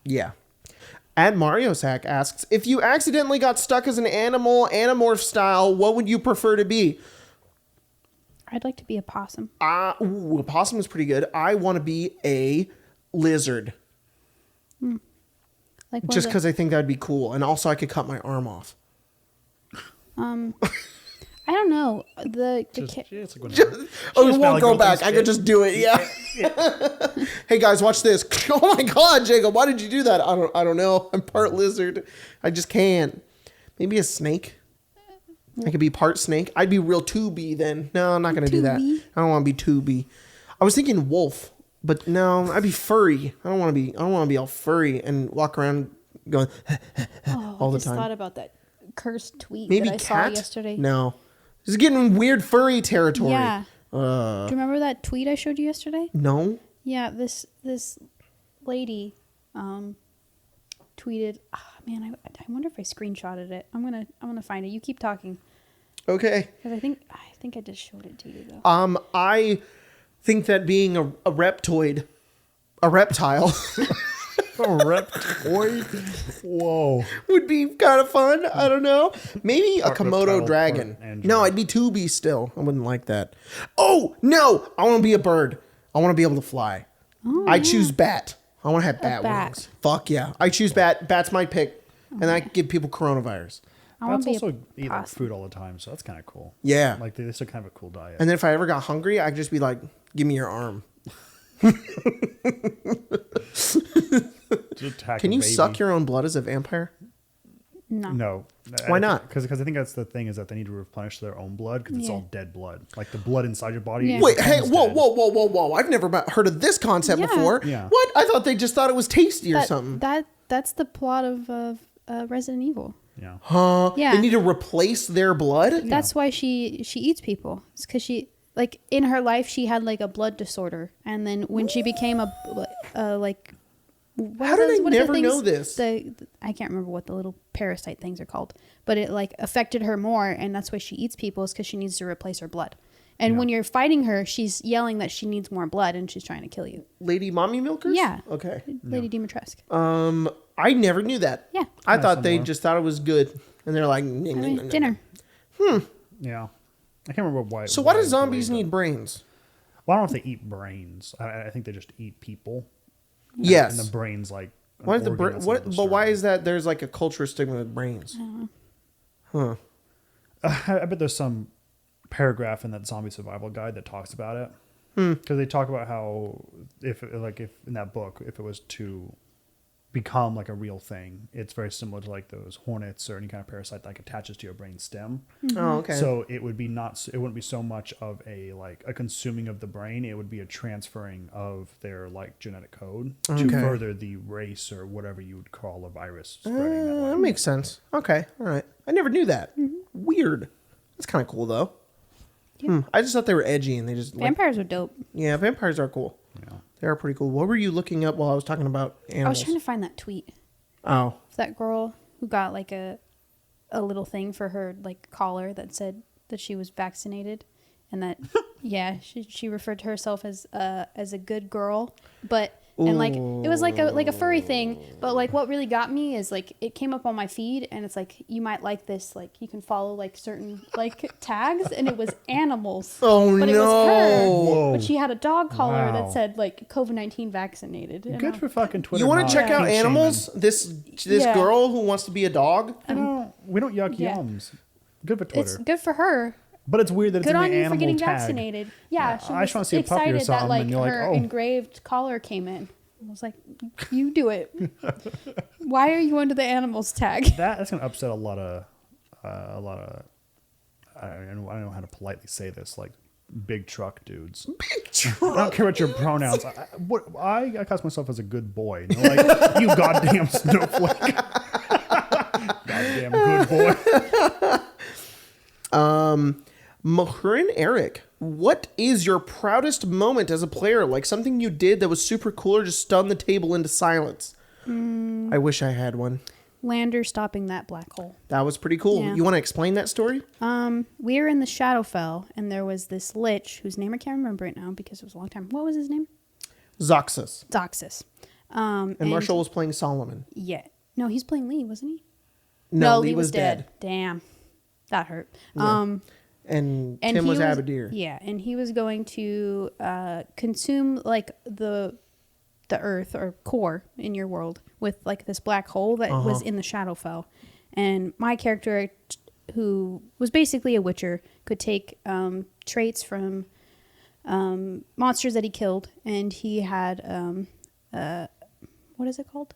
yeah. At Mario Sack asks, if you accidentally got stuck as an animal, Animorph style, what would you prefer to be? I'd like to be a possum. A possum is pretty good. I want to be a lizard. Like just because I think that'd be cool. And also I could cut my arm off. I don't know. It won't go back. I could just do it. Yeah. Hey guys, watch this. Oh my God, Jacob, why did you do that? I don't know. I'm part lizard. I just can't. Maybe a snake. I could be part snake. I'd be real Tubi then. No, I'm not gonna do that. I don't want to be Tubi. I was thinking wolf, but no, I'd be furry. I don't want to be all furry and walk around going all the time. I just thought about that cursed tweet Maybe that I saw yesterday. No. It's getting weird furry territory. Yeah. Do you remember that tweet I showed you yesterday? No. Yeah, this lady tweeted. Oh, man, I wonder if I screenshotted it. I'm gonna find it. You keep talking. Okay. Because I think I just showed it to you though. I think that being a reptoid, a reptile. A reptoid? Whoa. Would be kind of fun. I don't know. Maybe a Komodo dragon. No, I'd be Tubi still. I wouldn't like that. Oh, no. I want to be a bird. I want to be able to fly. I choose bat. I want to have bat wings. Fuck yeah. I choose bat. Bat's my pick. And I give people coronavirus. Bats also eat like food all the time, so that's kind of cool. Yeah. Like they still kind of a cool diet. And then if I ever got hungry, I could just be like, give me your arm. Can you suck your own blood as a vampire? No. Why not? Because I think that's the thing is that they need to replenish their own blood because it's all dead blood. Like the blood inside your body. Yeah. Wait, hey, whoa. I've never heard of this concept before. Yeah. What? I thought they just thought it was tasty or something. That's the plot of Resident Evil. Yeah. Huh? Yeah. They need to replace their blood? That's why she eats people. It's because she, like, in her life, she had, like, a blood disorder. And then when she became like... How did I never know this? I can't remember what the little parasite things are called. But it, like, affected her more, and that's why she eats people, is because she needs to replace her blood. And when you're fighting her, she's yelling that she needs more blood, and she's trying to kill you. Lady Mommy Milkers? Yeah. Okay. Lady Dimitrescu. I never knew that. Yeah. I thought they just thought it was good. And they're like... dinner. Yeah. I can't remember why. So why do zombies need brains? Well, I don't know if they eat brains. I think they just eat people. Yes. And the brain's like... Why is but why is that there's like a culture stigma with brains? Huh. I bet there's some paragraph in that zombie survival guide that talks about it. Because they talk about how if in that book, if it was to become like a real thing, it's very similar to like those hornets or any kind of parasite that like attaches to your brain stem. Oh, okay. So it would be it wouldn't be so much of a like a consuming of the brain. It would be a transferring of their like genetic code to further the race or whatever you would call a virus spreading that way. That makes sense. Okay. All right. I never knew that. Weird. That's kind of cool though. I just thought they were edgy and they just Vampires are dope. Yeah, vampires are cool. Yeah. They are pretty cool. What were you looking up while I was talking about animals? I was trying to find that tweet. Oh. It's that girl who got like a little thing for her like collar that said that she was vaccinated, and that she referred to herself as a good girl, but and like it was like a furry thing, but like what really got me is like it came up on my feed and it's like you might like this, like you can follow like certain like tags, and it was animals. Oh but no! It was her, Whoa. but she had a dog collar that Wow. said like COVID-19 vaccinated. Good for fucking Twitter. You want to check out Pink animals? shaming. This girl who wants to be a dog. We don't yuck yums. Good for Twitter. It's good for her. But it's weird that it's Good in on the you animal for getting tag. vaccinated. Yeah, she I just want was to see a puppy or excited something, that like and you're like, her oh. engraved collar came in. I was like, you do it. Why are you under the animals tag? That's gonna upset a lot of I don't know how to politely say this, like big truck dudes. Big truck. I don't care what your pronouns. I class myself as a good boy. You know, like you goddamn snowflake. Goddamn good boy. Mahurin Eric, what is your proudest moment as a player? Like something you did that was super cool or just stunned the table into silence? I wish I had one. Lander stopping that black hole. That was pretty cool. Yeah. You want to explain that story? We were in the Shadowfell, and there was this lich whose name I can't remember right now because it was a long time. What was his name? Zoxus. Zoxus. And Marshall was playing Solomon. Yeah. No, he's playing Lee, wasn't he? No, Lee was dead. Damn. That hurt. Yeah. And Tim was Abadir. Yeah, and he was going to consume like the earth or core in your world with like this black hole that was in the Shadowfell. And my character, who was basically a witcher, could take traits from monsters that he killed, and he had what is it called?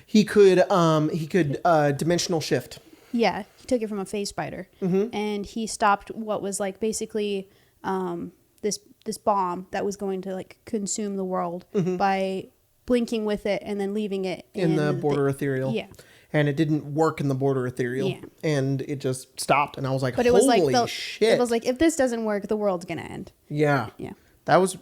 He could dimensional shift. Yeah, he took it from a phase spider, and he stopped what was like basically this bomb that was going to like consume the world by blinking with it and then leaving it in the border ethereal. Yeah. And it didn't work in the border ethereal. Yeah. And it just stopped. And I was like, but it was holy like shit. It was like, if this doesn't work, the world's going to end. Yeah. Yeah. That was a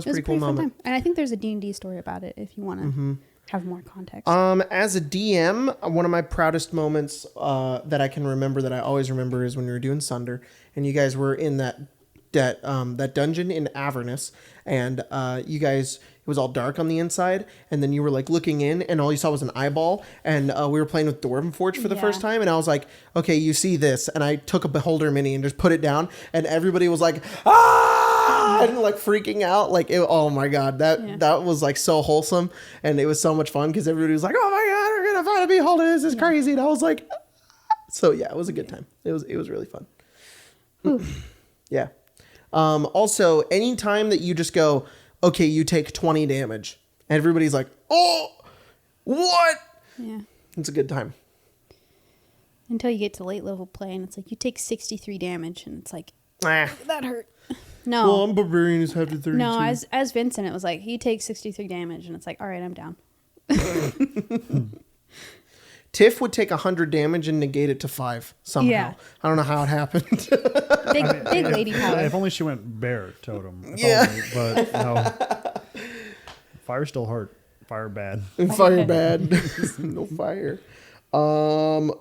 pretty cool moment. And I think there's a D&D story about it if you want to have more context. As a DM, one of my proudest moments that I can remember, that I always remember, is when we were doing Sunder, and you guys were in that dungeon in Avernus, and you guys, it was all dark on the inside, and then you were like looking in, and all you saw was an eyeball, and we were playing with Dwarven Forge for the first time, and I was like, okay, you see this, and I took a Beholder mini and just put it down, and everybody was like, ah, and like freaking out, like, oh my god, that was like so wholesome, and it was so much fun because everybody was like, oh my god, we're gonna find a Beholder, this is crazy, and I was like, so yeah, it was a good time. It was really fun. Yeah. Also, anytime that you just go, okay, you take 20 damage, and everybody's like, oh, what? Yeah. It's a good time. Until you get to late level play, and it's like, you take 63 damage, and it's like, Ah. that hurt. No. Well, I'm barbarian is half to 32. No, as Vincent, it was like, he takes 63 damage, and it's like, all right, I'm down. Tiff would take 100 damage and negate it to 5 somehow. Yeah. I don't know how it happened. Big lady power. If only she went bear totem. Yeah. But no. Fire still hurt. Fire bad. Fire bad. No fire.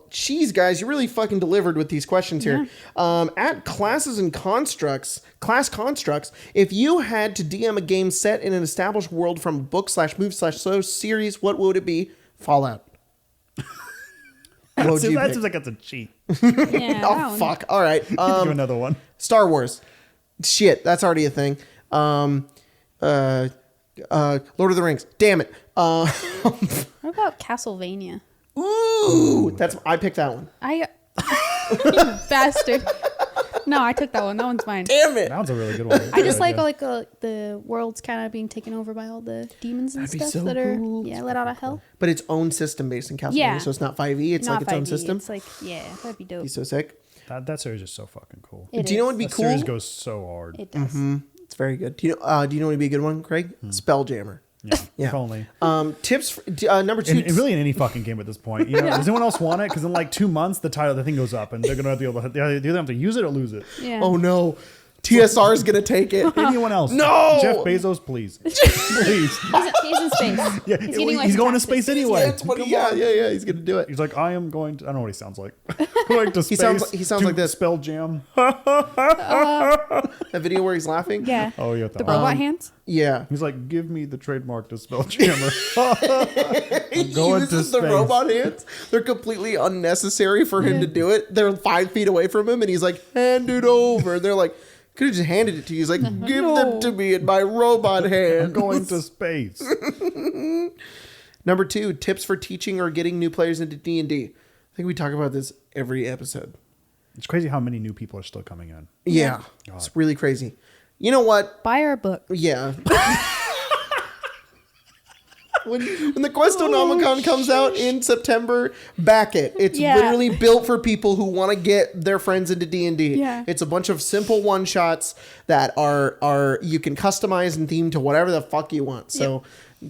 Geez, guys, you really fucking delivered with these questions here. At Classes and Constructs, Class Constructs, if you had to DM a game set in an established world from a book/movie/show series, what would it be? Fallout. That seems like that's a cheat. Yeah, Oh, fuck. All right. Do another one. Star Wars. Shit, that's already a thing. Lord of the Rings. Damn it. What about Castlevania? Ooh, I picked that one. You bastard. No, I took that one. That one's mine. Damn it. That was a really good one. I just like the world's kind of being taken over by all the demons and That'd be stuff so that are cool. let out of hell. But its own system based in Castlevania, Yeah. so it's not 5e. It's Not like its own 5e. system. It's like, yeah, that'd be dope. He's so sick. That series is so fucking cool. It Do you know is. what would be That cool? series goes so hard. It does. It's very good. Do you know what would be a good one, Craig? Spelljammer. Yeah. Yeah. If only. Tips for, number 2. And really in any fucking game at this point. You know, does anyone else want it? Because in like 2 months, the thing goes up, and they're gonna have to be able to. They either have to use it or lose it. Yeah. Oh no. TSR is gonna take it. Anyone else? No! Jeff Bezos, please, please. He's in space. Yeah, He's getting, like, he's going to taxes. space anyway. That's what yeah. He's gonna do it. He's like, I am going to. I don't know what he sounds like. Going to space. He sounds like this. Spell jam. That video where he's laughing. Yeah. Oh, yeah. The robot hands? Yeah. He's like, give me the trademark to spell jammer. He going to uses the space. robot hands. They're completely unnecessary for him to do it. They're 5 feet away from him, and he's like, hand it over. And they're like, could have just handed it to you. He's like, give them to me in my robot hands. I'm going to space. Number 2, tips for teaching or getting new players into D&D. I think we talk about this every episode. It's crazy how many new people are still coming in. Yeah. It's really crazy. You know what? Buy our book. Yeah. When the Questonomicon comes out in September, back it. It's literally built for people who want to get their friends into D&D. Yeah. It's a bunch of simple one-shots that are you can customize and theme to whatever the fuck you want. So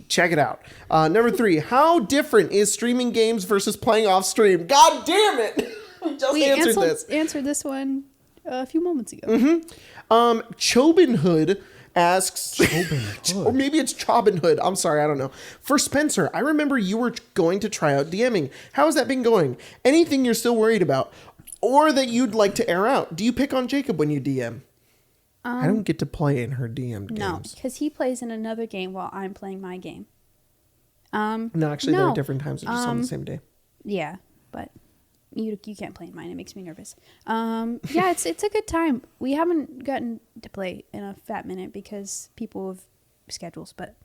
check it out. Number 3, how different is streaming games versus playing off stream? God damn it! We answered this one a few moments ago. Chobinhood asks, or maybe it's Chobinhood. I'm sorry, I don't know. For Spencer, I remember you were going to try out DMing. How has that been going? Anything you're still worried about, or that you'd like to air out? Do you pick on Jacob when you DM? I don't get to play in her DM games. No, because he plays in another game while I'm playing my game. No, actually, there are different times. They're just on the same day. Yeah, but you can't play in mine. It makes me nervous. Yeah, it's a good time. We haven't gotten to play in a fat minute because people have schedules. But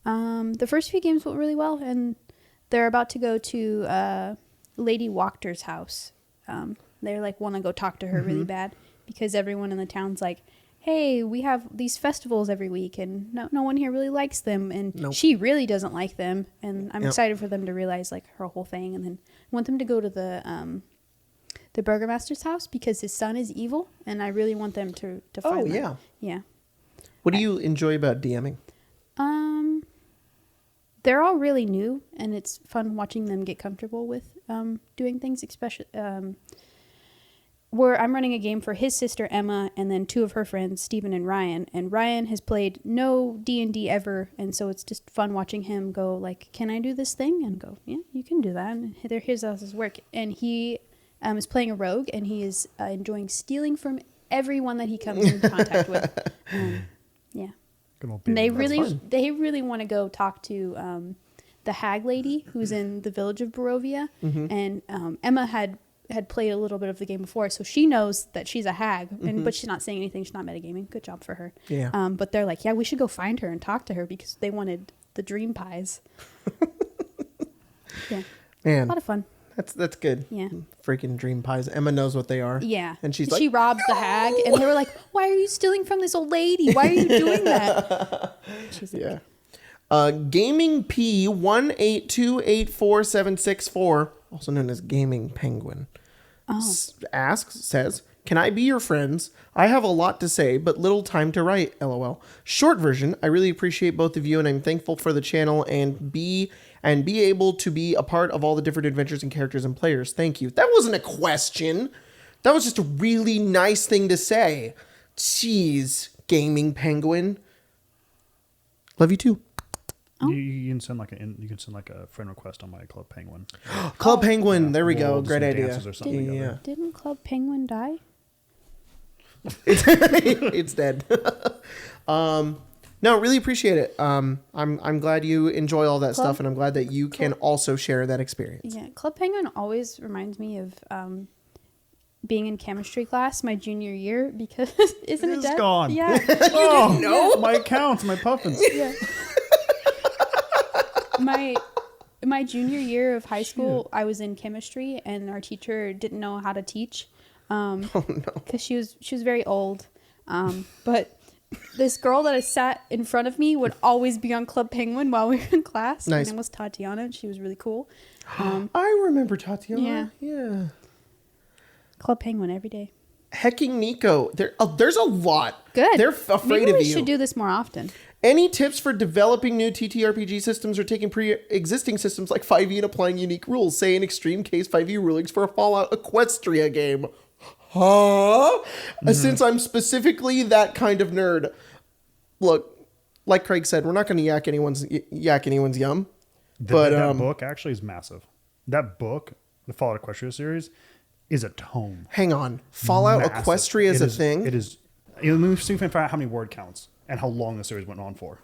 the first few games went really well, and they're about to go to Lady Walker's house. They're like want to go talk to her really bad because everyone in the town's like, hey, we have these festivals every week and no one here really likes them. And she really doesn't like them. And I'm excited for them to realize like her whole thing. And then I want them to go to the burgomaster's house because his son is evil. And I really want them to find them. Yeah. What do you enjoy about DMing? They're all really new and it's fun watching them get comfortable with doing things, especially where I'm running a game for his sister Emma and then 2 of her friends, Steven and Ryan. And Ryan has played no D&D ever, and so it's just fun watching him go like, "Can I do this thing?" And go, "Yeah, you can do that." And here's how this work. And he is playing a rogue, and he is enjoying stealing from everyone that he comes in contact with. Yeah, and they really want to go talk to the hag lady who's in the village of Barovia, and Emma had played a little bit of the game before, so she knows that she's a hag, but she's not saying anything. She's not metagaming. Good job for her. Yeah. But they're like, yeah, we should go find her and talk to her because they wanted the dream pies. Yeah. Man. A lot of fun. That's good. Yeah. Freaking dream pies. Emma knows what they are. Yeah. And she robs the hag, and they were like, why are you stealing from this old lady? Why are you doing that? She's like, Gaming P182847664, also known as Gaming Penguin, says, "Can I be your friends? I have a lot to say, but little time to write, lol. Short version, I really appreciate both of you, and I'm thankful for the channel and be able to be a part of all the different adventures and characters and players. Thank you." That wasn't a question. That was just a really nice thing to say. Jeez, Gaming Penguin. Love you too. Oh. You can send like a friend request on my Club Penguin. Club Penguin, there we go. Great idea. Didn't Club Penguin die? It's dead. No, really appreciate it. I'm glad you enjoy all that stuff, and I'm glad that you can also share that experience. Yeah, Club Penguin always reminds me of being in chemistry class my junior year because isn't it dead? Gone. Yeah. You didn't know? My accounts, my puffins. Yeah. My junior year of high school, I was in chemistry, and our teacher didn't know how to teach, because she was very old. But this girl that sat in front of me would always be on Club Penguin while we were in class. Nice. Her name was Tatiana, and she was really cool. I remember Tatiana. Yeah. Club Penguin every day. Hecking Nico, there's a lot. Good. They're afraid Maybe of we you. should do this more often. Any tips for developing new TTRPG systems or taking pre-existing systems like 5e and applying unique rules? Say in extreme case 5e rulings for a Fallout Equestria game. Huh? Since I'm specifically that kind of nerd. Look, like Craig said, we're not going to yak anyone's yum. That book actually is massive. That book, the Fallout Equestria series, is a tome. Hang on. Fallout Massive. Equestria is a thing? It is. Let me see if I can find out how many word counts and how long the series went on for.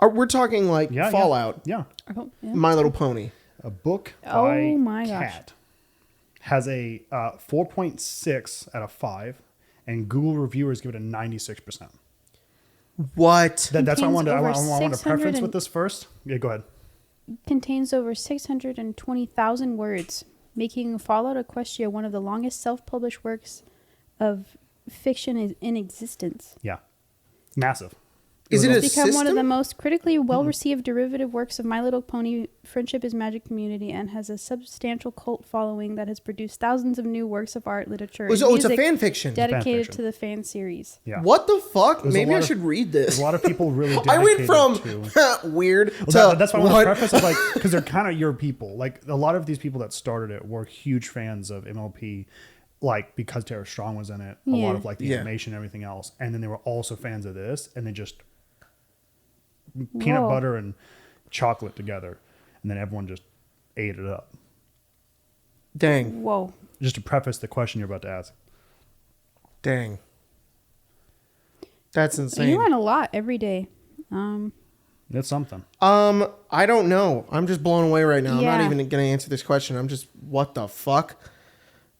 We're talking like Fallout. Yeah. Oh, yeah. My Little Pony. A book by my Cat has a 4.6 out of 5, and Google reviewers give it a 96%. What? That's why I wanted to preference with this first. Yeah, go ahead. Contains over 620,000 words. making Fallout Equestria one of the longest self-published works of fiction in existence. Yeah. Massive. Is it become one of the most critically well-received derivative works of My Little Pony Friendship is Magic community and has a substantial cult following that has produced thousands of new works of art, literature, and it's a music fan fiction. dedicated to the fan series. Yeah. What the fuck? Maybe I should read this. There's a lot of people really dedicated I went from weird to that's why I want to preface it, like, because they're kind of your people. Like, a lot of these people that started it were huge fans of MLP, like, because Tara Strong was in it, a lot of like the animation and everything else, and then they were also fans of this, and they just peanut butter and chocolate together, and then everyone just ate it up. Dang. Whoa. Just to preface the question you're about to ask. Dang. That's insane. You learn a lot every day. It's something. I don't know. I'm just blown away right now. Yeah. I'm not even going to answer this question. I'm just, what the fuck?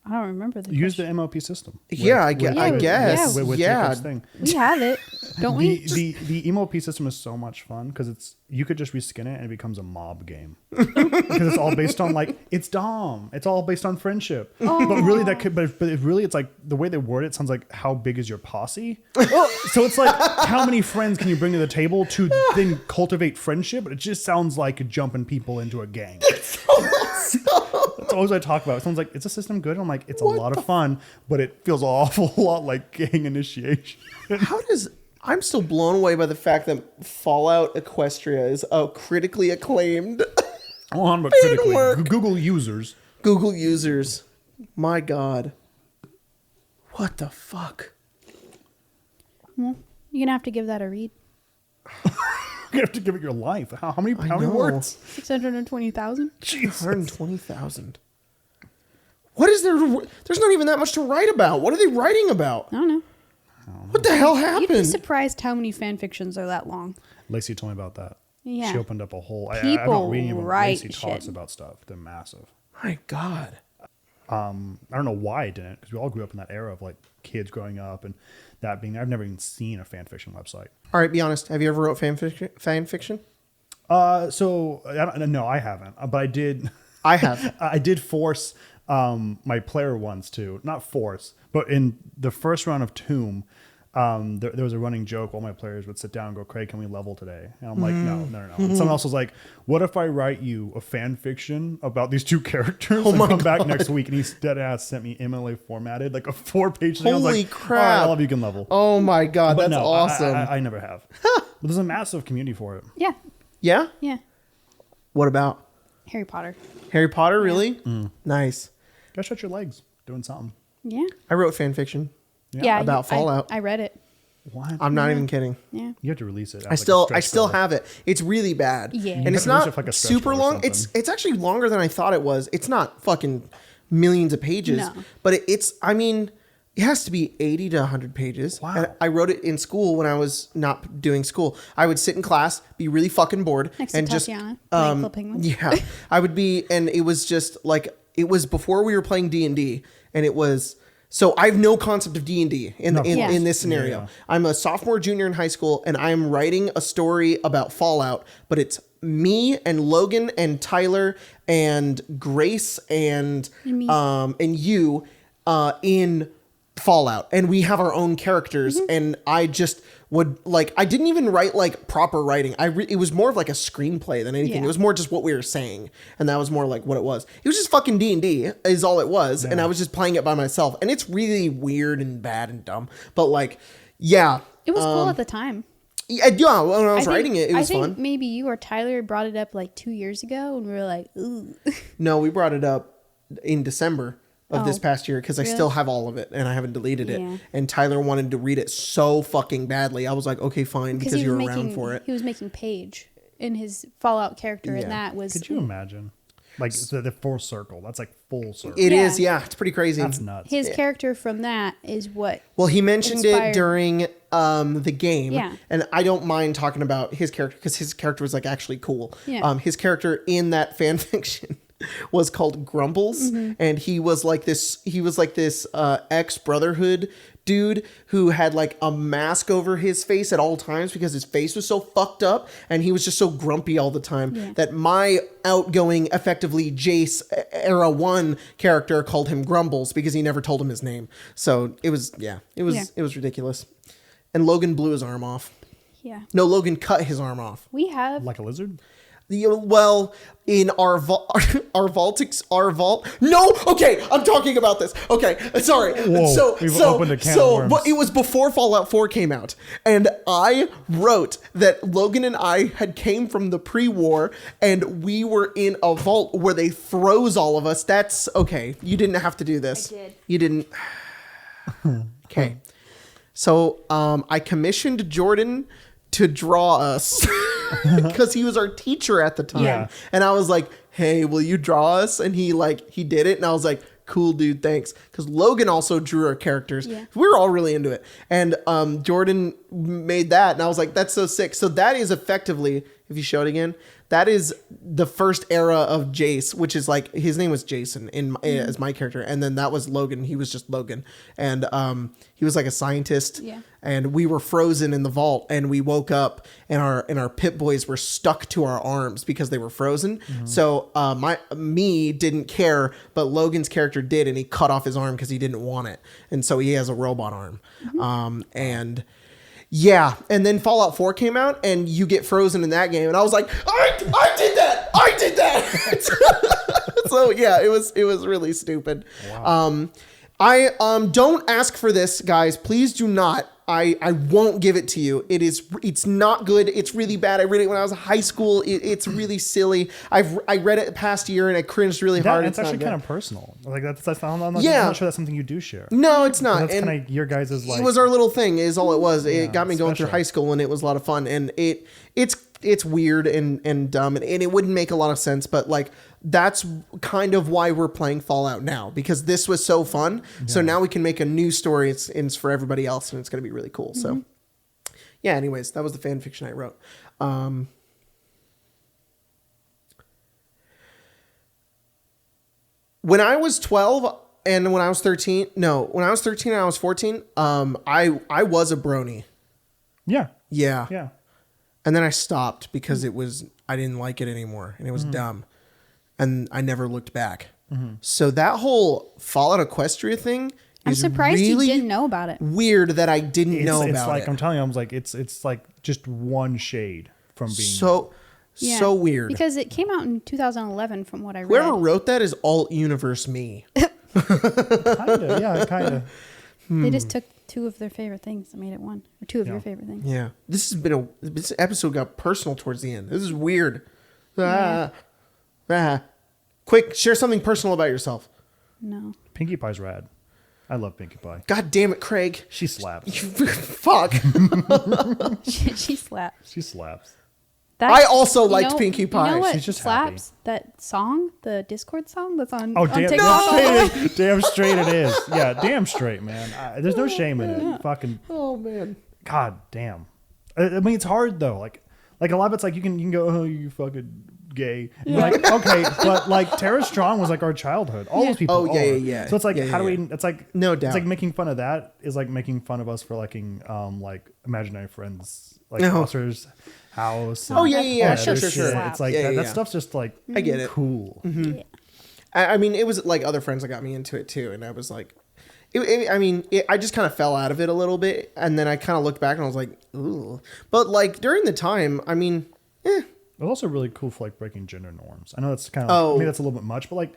I don't remember the Use question. the MLP system. I guess. With yeah. thing. We have it, don't we? The MLP system is so much fun because you could just reskin it and it becomes a mob game because it's all based on, like, it's Dom. It's all based on friendship. But really it's like the way they word it sounds like, how big is your posse? So it's like, how many friends can you bring to the table to then cultivate friendship? But it just sounds like jumping people into a gang. That's always what I talk about. It sounds like, is the system good? I'm like, it's a lot of fun, but it feels an awful lot like gang initiation. I'm still blown away by the fact that Fallout Equestria is critically acclaimed. But critically, Google users. My God. What the fuck? Well, you're going to have to give that a read. You have to give it your life. How many words? 620,000. 120,000. What is there? There's not even that much to write about. What are they writing about? I don't know. What the hell happened? You'd be surprised how many fan fictions are that long. Lacey told me about that. Yeah. She opened up a whole... I People don't read any of them. write Lacey talks shit. about stuff. They're massive. My God. I don't know why I didn't, because we all grew up in that era of, like, kids growing up and that being... I've never even seen a fan fiction website. All right, be honest. Have you ever wrote fan fiction? So, no, I haven't. But I did... I have. I did force my player once to... Not force, but in the first round of Tomb... there was a running joke. All my players would sit down and go, "Craig, can we level today?" And I'm like, no. And someone else was like, "What if I write you a fan fiction about these two characters and come back next week?" And he dead ass sent me MLA formatted, like a 4-page thing. I was like, crap! All right, I'll have you can level. Oh my God, But that's no, awesome. I never have. But there's a massive community for it. Yeah. Yeah. Yeah. What about Harry Potter? Harry Potter? Really? Nice. Gotta stretch your legs doing something. Yeah. I wrote fan fiction. Yeah. About Fallout. I read it. What? I'm not even kidding. Yeah. You have to release it. I still have it. It's really bad. Yeah. And it's not like super long. It's actually longer than I thought it was. It's not fucking millions of pages, but it has to be 80 to 100 pages. Wow. And I wrote it in school when I was not doing school. I would sit in class, be really fucking bored, Next and to just Tatiana, playing Club Penguin. yeah, I would be, and it was just like, it was before we were playing D&D, and it was. So I have no concept of D&D in this scenario. Yeah. I'm a sophomore, junior in high school, and I am writing a story about Fallout, but it's me and Logan and Tyler and Grace and you in Fallout, and we have our own characters, and I just would I didn't even write like proper writing. It was more of like a screenplay than anything. It was more just what we were saying, and that was more like what it was. It was just fucking D&D is all it was, and I was just playing it by myself, and it's really weird and bad and dumb, but like, yeah, it was cool at the time. Yeah, when I was writing it was fun. Maybe you or Tyler brought it up like 2 years ago, and we were like, ooh. No, we brought it up in December of this past year because I still have all of it and I haven't deleted it. Yeah. And Tyler wanted to read it so fucking badly. I was like, okay, fine, because you're around for it. He was making Paige in his Fallout character, and that was. Could you imagine? Like the full circle. That's like full circle. It is, yeah. It's pretty crazy. That's nuts. His character from that is what. Well, he mentioned it during the game. Yeah. And I don't mind talking about his character because his character was like actually cool. Yeah. His character in that fan fiction was called Grumbles, and he was like this ex-Brotherhood dude who had like a mask over his face at all times because his face was so fucked up and he was just so grumpy all the time that my outgoing, effectively Jace era 1 character called him Grumbles because he never told him his name. So it was ridiculous. And Logan blew his arm off. Yeah. No, Logan cut his arm off. We have Like a lizard? Well, in our vault. No, okay, I'm talking about this. Okay, sorry. Whoa, we've opened a can of worms. But it was before Fallout 4 came out, and I wrote that Logan and I had came from the pre-war, and we were in a vault where they froze all of us. That's okay. You didn't have to do this. I did. You didn't. Okay. So, I commissioned Jordan to draw us because he was our teacher at the time. Yeah. And I was like, hey, will you draw us? And he did it. And I was like, cool, dude, thanks. Because Logan also drew our characters. Yeah. We were all really into it. And Jordan made that. And I was like, that's so sick. So that is effectively, if you show it again, that is the first era of Jace, which is like, his name was Jason as my character. And then that was Logan. He was just Logan. And he was like a scientist. Yeah. And we were frozen in the vault, and we woke up, and our Pip Boys were stuck to our arms because they were frozen. Mm-hmm. So me didn't care, but Logan's character did, and he cut off his arm because he didn't want it, and so he has a robot arm. Mm-hmm. And then Fallout 4 came out, and you get frozen in that game, and I was like, I did that. So yeah, it was really stupid. Wow. I don't ask for this, guys. Please do not. I won't give it to you. It's not good. It's really bad. I read it when I was in high school. It's really silly. I read it the past year and I cringed really hard. It's actually kind of personal. Like I'm not sure that's something you do share. No, it's not. That's kind of your guys' like. It was our little thing. Is all it was. It got me going through high school and it was a lot of fun. And it's weird and dumb and it wouldn't make a lot of sense, but like that's kind of why we're playing Fallout now, because this was so fun. Yeah. So now we can make a new story. It's for everybody else and it's going to be really cool. Mm-hmm. So yeah, anyways, that was the fan fiction I wrote. When I was 12 and when I was 13 and I was 14, I was a brony. Yeah. Yeah. Yeah. And then I stopped because I didn't like it anymore and it was dumb. And I never looked back. Mm-hmm. So that whole Fallout Equestria thing I'm surprised really you didn't know about it. Weird that I didn't know about it. It's like, I'm telling you, I was like, it's like just one shade from being so weird. Because it came out in 2011 from what I read. Whoever wrote that is alt universe me. Kinda. They just took two of their favorite things and made it one. Or two of your favorite things. Yeah. This episode got personal towards the end. This is weird. Quick, share something personal about yourself. No. Pinkie Pie's rad. I love Pinkie Pie. God damn it, Craig. She slaps. Fuck. She slaps. She slaps. I also liked Pinkie Pie. You know what She's just slaps? happy. That song, the Discord song that's on, on TikTok. No! Damn straight it is. Yeah, damn straight, man. There's no shame in it. Fucking. Oh, man. God damn. I mean, it's hard, though. Like a lot of it's like you can go, oh, you fucking gay. And you're like, okay, but like Tara Strong was like our childhood. All those people. Oh, yeah. So it's like, how do we? It's like no doubt. It's like making fun of that is like making fun of us for liking like imaginary friends, like Foster's House. Oh yeah. Sure. It's like that stuff's just like I get it. Cool. Mm-hmm. Yeah. I mean, it was like other friends that got me into it too, and I was like, I just kind of fell out of it a little bit, and then I kind of looked back and I was like, ooh. But like during the time, I mean, It was also really cool for like breaking gender norms. I know that's kind of maybe that's a little bit much, but like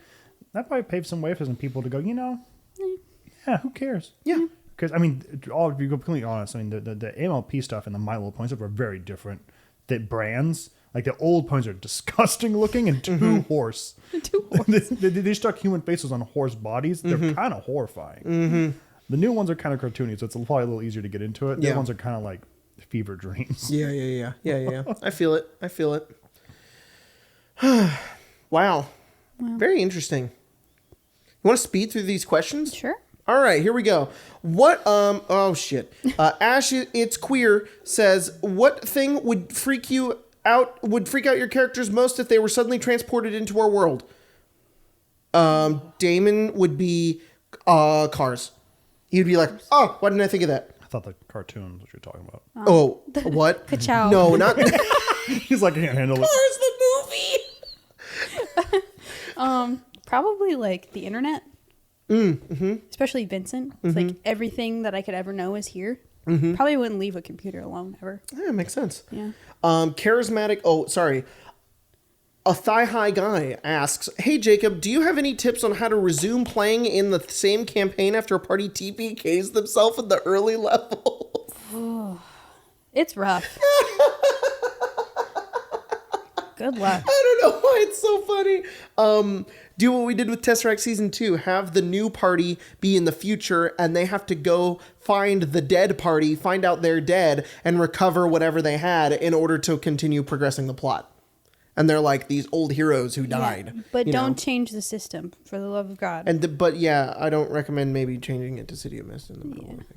that probably paved some way for some people to go, yeah, who cares? Yeah. Because I mean, all to be completely honest, I mean the MLP stuff and the My Little Pony stuff are very different. The brands, like the old ponies are disgusting looking and too horse. They stuck human faces on horse bodies. They're kind of horrifying. Mm-hmm. The new ones are kind of cartoony, so it's probably a little easier to get into it. The other ones are kind of like fever dreams. Yeah. I feel it. Wow. Very interesting. You want to speed through these questions? Sure. All right, here we go. What, oh shit. Ash, it's queer, says, what thing would freak out your characters most if they were suddenly transported into our world? Damon would be, cars. He'd be like, oh, why didn't I think of that? I thought the cartoon was what you're talking about. Oh, what? Ka-chow. No, not. He's like, I can't handle it. Where's the movie? Probably like the internet. Especially Vincent. It's like everything that I could ever know is here. Probably wouldn't leave a computer alone ever. Yeah, makes sense. Yeah. Charismatic. Oh, sorry. A thigh-high guy asks, hey, Jacob, do you have any tips on how to resume playing in the same campaign after a party TPKs themselves in the early levels? It's rough. Good luck. I don't know why it's so funny. Do what we did with Tesseract Season 2. Have the new party be in the future, and they have to go find the dead party, find out they're dead, and recover whatever they had in order to continue progressing the plot. And they're like these old heroes who died. Yeah, but don't change the system, for the love of God. But yeah, I don't recommend maybe changing it to City of Mist in the middle of the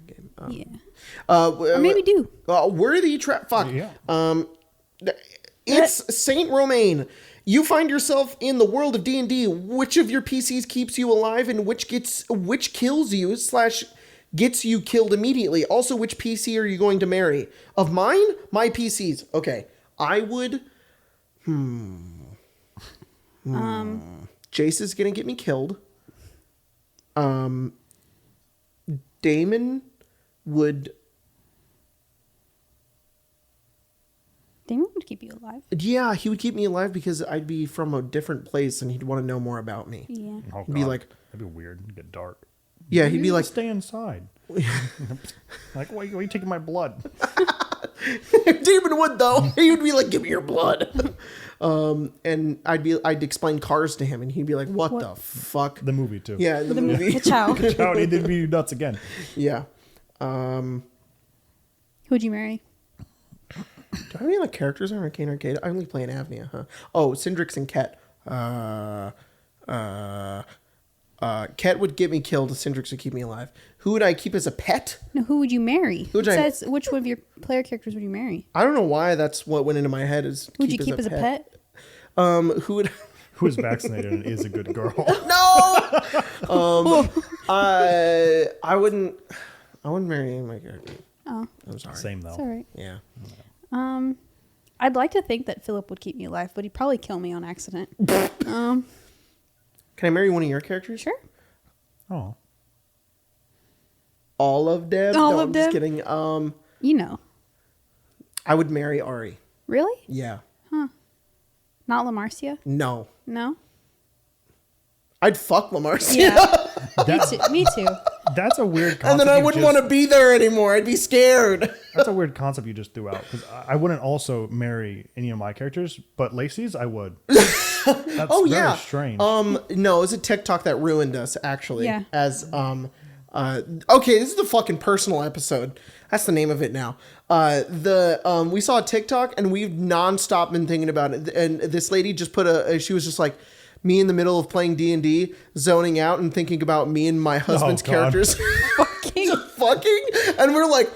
game. Or maybe do. Worthy trap. Fuck. Yeah. It's Saint Romain. You find yourself in the world of D&D. Which of your PCs keeps you alive, and which kills you / gets you killed immediately? Also, which PC are you going to marry? Of mine, my PCs. Okay, I would. Jace is gonna get me killed. Damon would. Damon would keep you alive. Yeah, he would keep me alive because I'd be from a different place and he'd want to know more about me. Yeah. Oh, He'd be like, that'd be weird. It'd get dark. Yeah, he'd be like, stay inside. Like, why are you taking my blood? Damon would though. He would be like, give me your blood. And I'd explain Cars to him and he'd be like, what the fuck? The movie too. Yeah, the movie. Ka-chow. Ka-chow, and he'd be nuts again. Yeah. Who'd you marry? Do I have any other characters on Arcane Arcade? I only play in Avnia, huh? Oh, Syndrix and Ket. Ket would get me killed. Syndrix would keep me alive. Who would I keep as a pet? No, who would you marry? Who would Says which one of your player characters would you marry? I don't know why that's what went into my head. Is Who would you keep as a pet? Who would? Who is vaccinated and is a good girl? No. I wouldn't marry any of my characters. Oh, I'm sorry. Same though. that's all right. Yeah. I'd like to think that Philip would keep me alive, but he'd probably kill me on accident. Can I marry one of your characters? Sure. Oh. All of them? All no, of I'm them? just kidding. You know. I would marry Ari. Really? Yeah. Not LaMarcia? No. No? I'd fuck Lamarcia. Yeah. Me too. That's a weird concept. And then I wouldn't want to be there anymore. I'd be scared. That's a weird concept you just threw out. Because I wouldn't also marry any of my characters, but Lacey's I would. That's very strange. No, it was a TikTok that ruined us, actually. Yeah. As okay, this is the fucking personal episode. That's the name of it now. We saw a TikTok and we've nonstop been thinking about it. And this lady just she was just like, me in the middle of playing D&D, zoning out and thinking about me and my husband's characters. fucking. And we're like,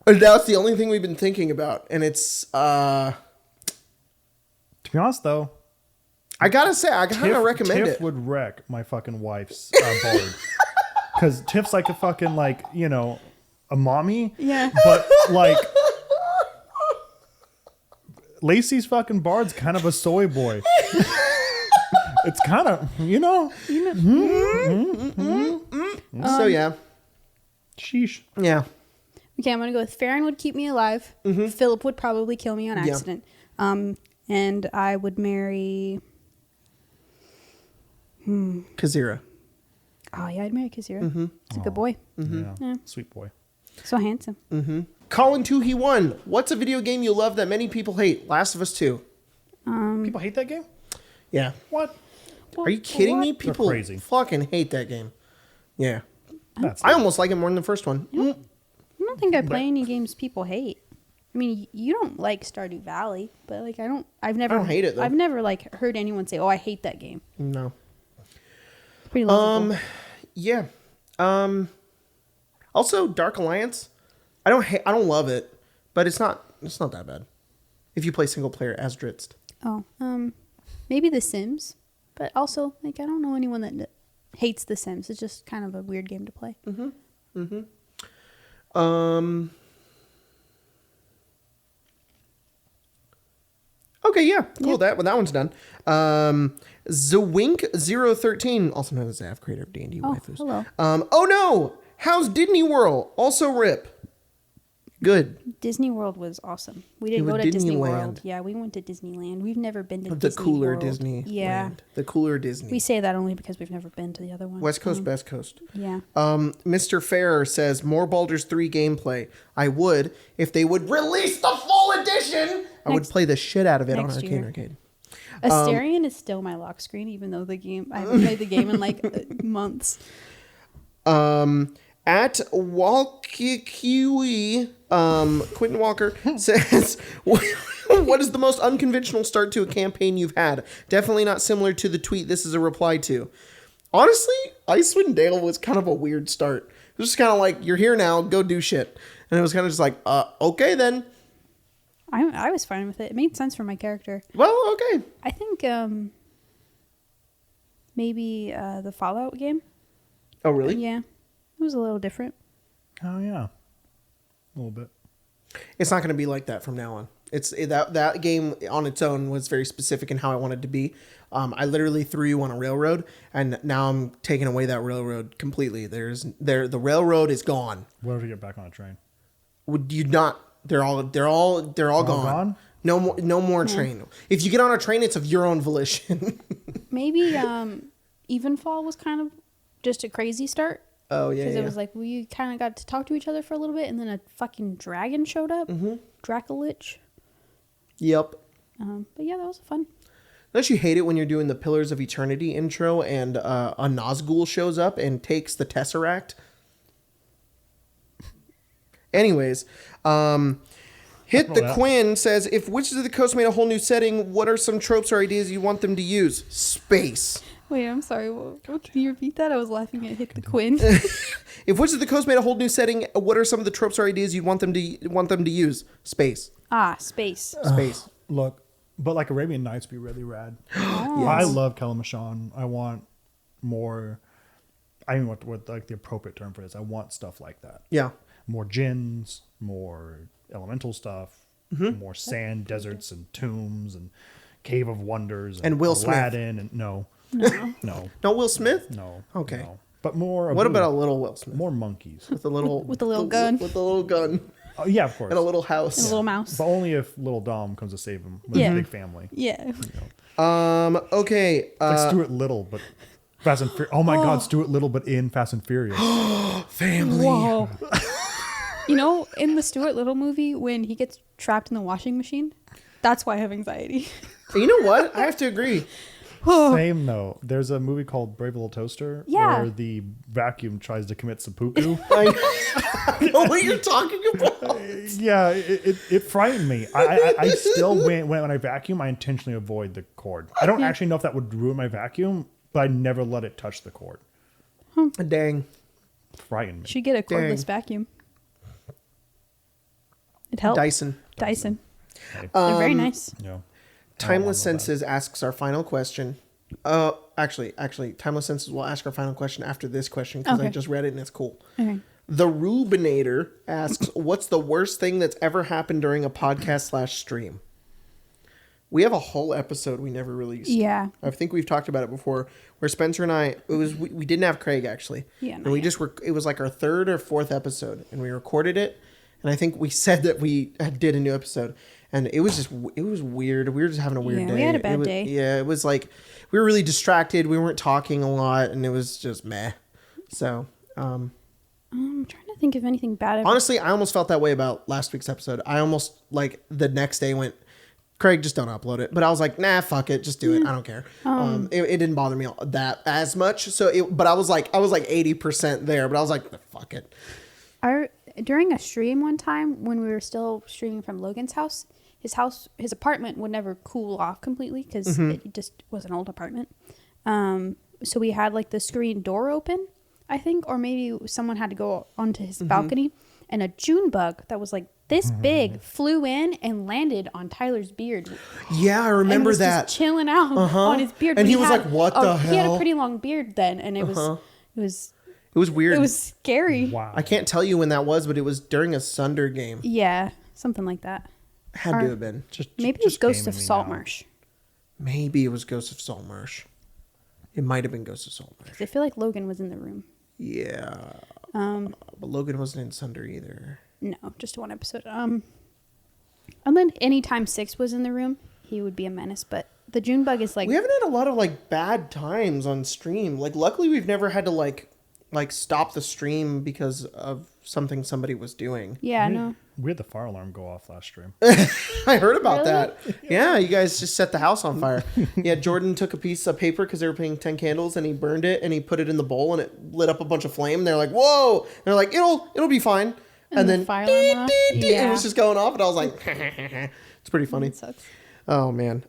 and that's the only thing we've been thinking about. And it's, to be honest though, I gotta say, I kind of recommend Tiff it. would wreck my fucking wife's bard. Because Tiff's like a fucking a mommy. Yeah. But Lacey's fucking bard's kind of a soy boy. It's kind of, So yeah. Sheesh. Yeah. Okay, I'm going to go with Farron would keep me alive. Philip would probably kill me on accident. And I would marry... Kazira. Oh, yeah, I'd marry Kazira. He's a good boy. Yeah. Sweet boy. So handsome. Colin 2, he won. What's a video game you love that many people hate? Last of Us 2. People hate that game? Yeah. What? Are you kidding me? People crazy. fucking hate that game. Yeah. That's I almost like it more than the first one. I don't think I play any games people hate. I mean, you don't like Stardew Valley, but I've never... I don't hate it, though. I've never heard anyone say, oh, I hate that game. No. Pretty lovable. Yeah. Also, Dark Alliance. I don't love it, but it's not that bad. If you play single player as Dritz. Oh, maybe The Sims, but also I don't know anyone that hates The Sims. It's just kind of a weird game to play. Okay, yeah, cool. That one's done. Zawink013, also known as Zav, creator of D&D waifus. Hello. Oh no! How's Disney World? Also rip. Good. Disney World was awesome. We didn't go to Disney World. Yeah, we went to Disneyland. We've never been to Disney cooler World. Disney. Yeah. Land. The cooler Disney. We say that only because we've never been to the other one. West Coast, Best Coast. Yeah. Mr. Fair says, more Baldur's 3 gameplay. I would, if they would release the full edition, I would play the shit out of it on Arcane Arcade. Asterion is still my lock screen, even though I haven't played the game in like months. At Walkikiwi, Quentin Walker says, what is the most unconventional start to a campaign you've had? Definitely not similar to the tweet this is a reply to. Honestly, Icewind Dale was kind of a weird start. It was just kind of like, you're here now, go do shit. And it was kind of just like, okay then. I was fine with it. It made sense for my character. Well, okay. I think maybe the Fallout game. Oh, really? Yeah. It was a little different. Oh, yeah. A little bit. It's not going to be like that from now on. That game on its own was very specific in how I wanted to be. I literally threw you on a railroad, and now I'm taking away that railroad completely. The railroad is gone. What if you get back on a train? Would you not? They're all gone. No more train. If you get on a train, it's of your own volition. Maybe Evenfall was kind of just a crazy start. Oh, yeah. Because it was like, we kind of got to talk to each other for a little bit, and then a fucking dragon showed up. Mm-hmm. Dracolich. Yep. But yeah, that was fun. Don't you hate it when you're doing the Pillars of Eternity intro and a Nazgul shows up and takes the Tesseract? Anyways, Hit the Quinn says, if Witches of the Coast made a whole new setting, what are some tropes or ideas you want them to use? Space. Wait, I'm sorry. What, can you repeat that? I was laughing at Hit the Quinn. If Witches of the Coast made a whole new setting, what are some of the tropes or ideas you want them to use? Space. Space. Space. Look, but like Arabian Nights would be really rad. Oh. I love Kalamashon. I want more. I mean, what like the appropriate term for this? I want stuff like that. Yeah. More jinns, more elemental stuff, more sand deserts and tombs and Cave of Wonders and Will Aladdin Smith. And no. No Will Smith? No. Okay. No. But more. What about a little Will Smith? More monkeys with a little with a little gun. With a little gun. Oh yeah, of course. And a little house. And a little mouse. But only if little Dom comes to save him with his big family. Yeah. You know. Okay. Like Stuart Little, but Fast and Furious. Oh my God, Stuart Little, but in Fast and Furious. Family. Whoa. You know, in the Stuart Little movie, when he gets trapped in the washing machine, that's why I have anxiety. You know what? I have to agree. Same though. There's a movie called Brave Little Toaster where the vacuum tries to commit seppuku. I know what you're talking about. Yeah, it frightened me. I still, when I vacuum, I intentionally avoid the cord. I don't actually know if that would ruin my vacuum, but I never let it touch the cord. Dang. Frightened me. Should get a cordless vacuum. It helps. Dyson. They're very nice. Yeah. Timeless Senses asks our final question. Actually, Timeless Senses will ask our final question after this question because I just read it and it's cool. Okay. The Rubinator asks, what's the worst thing that's ever happened during a podcast / stream? We have a whole episode we never released. Yeah. I think we've talked about it before, where Spencer and I, we didn't have Craig actually. Yeah. And we it was like our 3rd or 4th episode and we recorded it. And I think we said that we did a new episode. And it was weird. We were just having a weird day. We had a bad day. Yeah, it was like we were really distracted. We weren't talking a lot, and it was just meh. So, I'm trying to think of anything bad. Honestly, I almost felt that way about last week's episode. I almost like the next day went, Craig, just don't upload it. But I was like, nah, fuck it, just do it. I don't care. It didn't bother me that as much. So, but I was like 80% there. But I was like, fuck it. During a stream one time when we were still streaming from Logan's house, his apartment would never cool off completely because it just was an old apartment. So we had like the screen door open, I think, or maybe someone had to go onto his balcony, and a June bug that was like this big, flew in and landed on Tyler's beard. Yeah, I remember and was that. Just chilling out on his beard. And he was like, "What the hell?" He had a pretty long beard then, and it was weird. It was scary. Wow. I can't tell you when that was, but it was during a Sunder game. Yeah, something like that. Had to have been. Maybe it was Ghost of Saltmarsh. Maybe it was Ghost of Saltmarsh. It might have been Ghost of Saltmarsh. I feel like Logan was in the room. Yeah. But Logan wasn't in Sunder either. No, just one episode. And then anytime Six was in the room, he would be a menace. But the June bug is like... We haven't had a lot of like bad times on stream. Like luckily we've never had to like stop the stream because of something somebody was doing. Yeah, no. We had the fire alarm go off last stream. I heard about Really? that. Yeah, you guys just set the house on fire. Yeah, Jordan took a piece of paper because they were putting 10 candles and he burned it and he put it in the bowl and it lit up a bunch of flame. And they're like, "Whoa!" And they're like, "It'll be fine." And then fire alarm went off? it was just going off and I was like, it's pretty funny. It sucks. Oh man.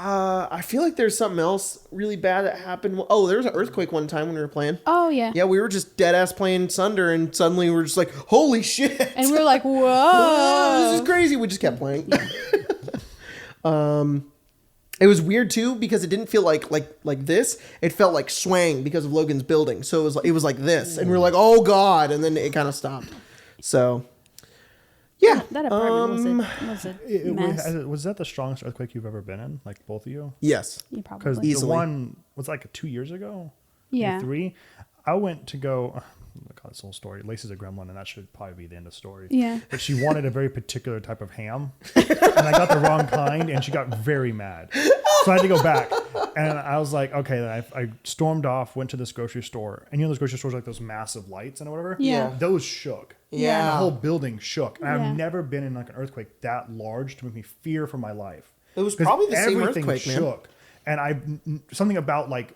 I feel like there's something else really bad that happened. Oh, there was an earthquake one time when we were playing. Oh, yeah. Yeah, we were just dead ass playing Sunder and suddenly we were just like, holy shit. And we were like, whoa. This is crazy. We just kept playing. It was weird too because it didn't feel like this. It felt like swang because of Logan's building. So it was like this. And we were like, oh God. And then it kind of stopped. So yeah. That apartment was a mess. Was that the strongest earthquake you've ever been in? Like both of you? Yes. You Because probably. the one was like 2 years ago. Yeah. Maybe 3. I went to go. Oh God, this whole story. Lacey's a gremlin, and that should probably be the end of the story. Yeah. But she wanted a very particular type of ham, and I got the wrong kind, and she got very mad. So I had to go back, and I was like, okay. Then I stormed off, went to this grocery store, and you know those grocery stores like those massive lights and whatever. Yeah. Those shook. Yeah. And the whole building shook. And Yeah. I've never been in like an earthquake that large to make me fear for my life. It was probably the same everything earthquake, man. shook, and something about like.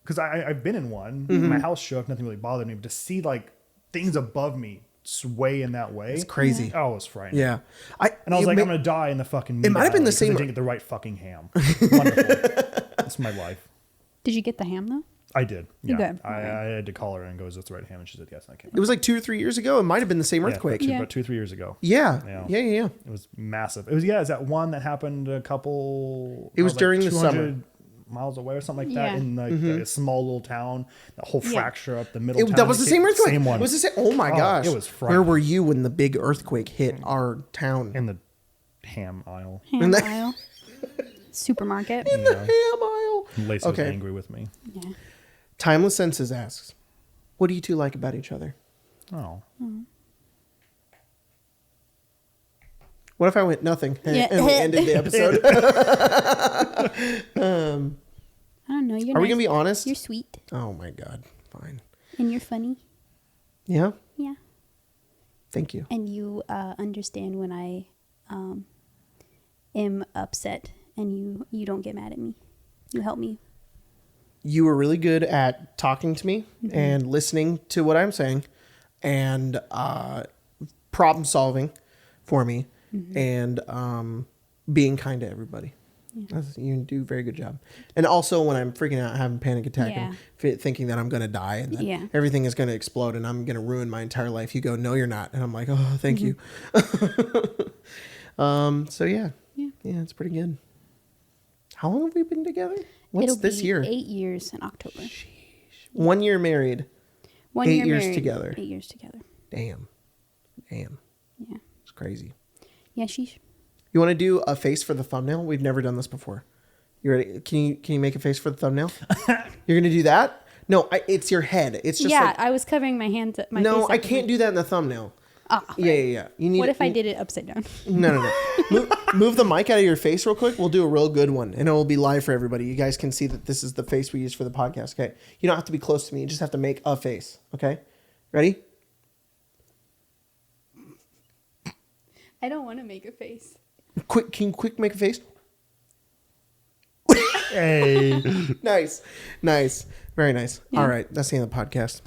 Because I've been in one, my house shook, nothing really bothered me, but to see like things above me sway in that way, It's crazy. Oh, it was frightening. Yeah. And I was like, I'm gonna die in the fucking. It might have been the alley 'cause same- I didn't get the right fucking ham. Wonderful. That's my life. Did you get the ham, though? I did. You Yeah. did. I had to call her and go, "Is this the right ham?" And she said, "Yes." And I came. It was like 2 or 3 years ago. It might have been the same earthquake. Yeah, Yeah. about 2-3 years ago. Yeah. Yeah. It was massive. It was is that one that happened a couple. It was like during the 200 summer. miles away or something like Yeah. that in like a small little town. That whole Yeah. fracture up the middle. Town. That was the same earthquake. Same one. It was the same. Oh my gosh. It was Where frightening. were you when the big earthquake hit our town? In the ham aisle. Ham aisle. Supermarket. In the ham aisle. Lacey was angry with me. Yeah. Timeless Senses asks, what do you two like about each other? Oh. What if I went nothing Yeah. and we ended the episode? I don't know. You're Are we nice. going to be honest? You're sweet. Oh my God. Fine. And you're funny. Yeah? Yeah. Thank you. And you understand when I am upset and you don't get mad at me. You help me. You were really good at talking to me and listening to what I'm saying and problem solving for me and being kind to everybody. Yeah. You do a very good job. And also when I'm freaking out, having a panic attack and thinking that I'm going to die and that everything is going to explode and I'm going to ruin my entire life, you go, no, you're not. And I'm like, oh, thank you. So yeah, it's pretty good. How long have we been together? What's this year? 8 years in October. Sheesh. 1 year married. 1 8 year years married, together. 8 years together. Damn. Yeah. It's crazy. Yeah, sheesh. You want to do a face for the thumbnail? We've never done this before. You ready? Can you make a face for the thumbnail? You're gonna do that? No, it's your head. It's just like, I was covering my hands. My no, face I can't do that in the thumbnail. Oh, Yeah. You need. what if I did it upside down? No. Move the mic out of your face real quick. We'll do a real good one, and it will be live for everybody. You guys can see that this is the face we use for the podcast. Okay. You don't have to be close to me. You just have to make a face. Okay. Ready? I don't want to make a face. Quick. Can you quick make a face? Hey. Nice. Very nice. Yeah. All right. That's the end of the podcast.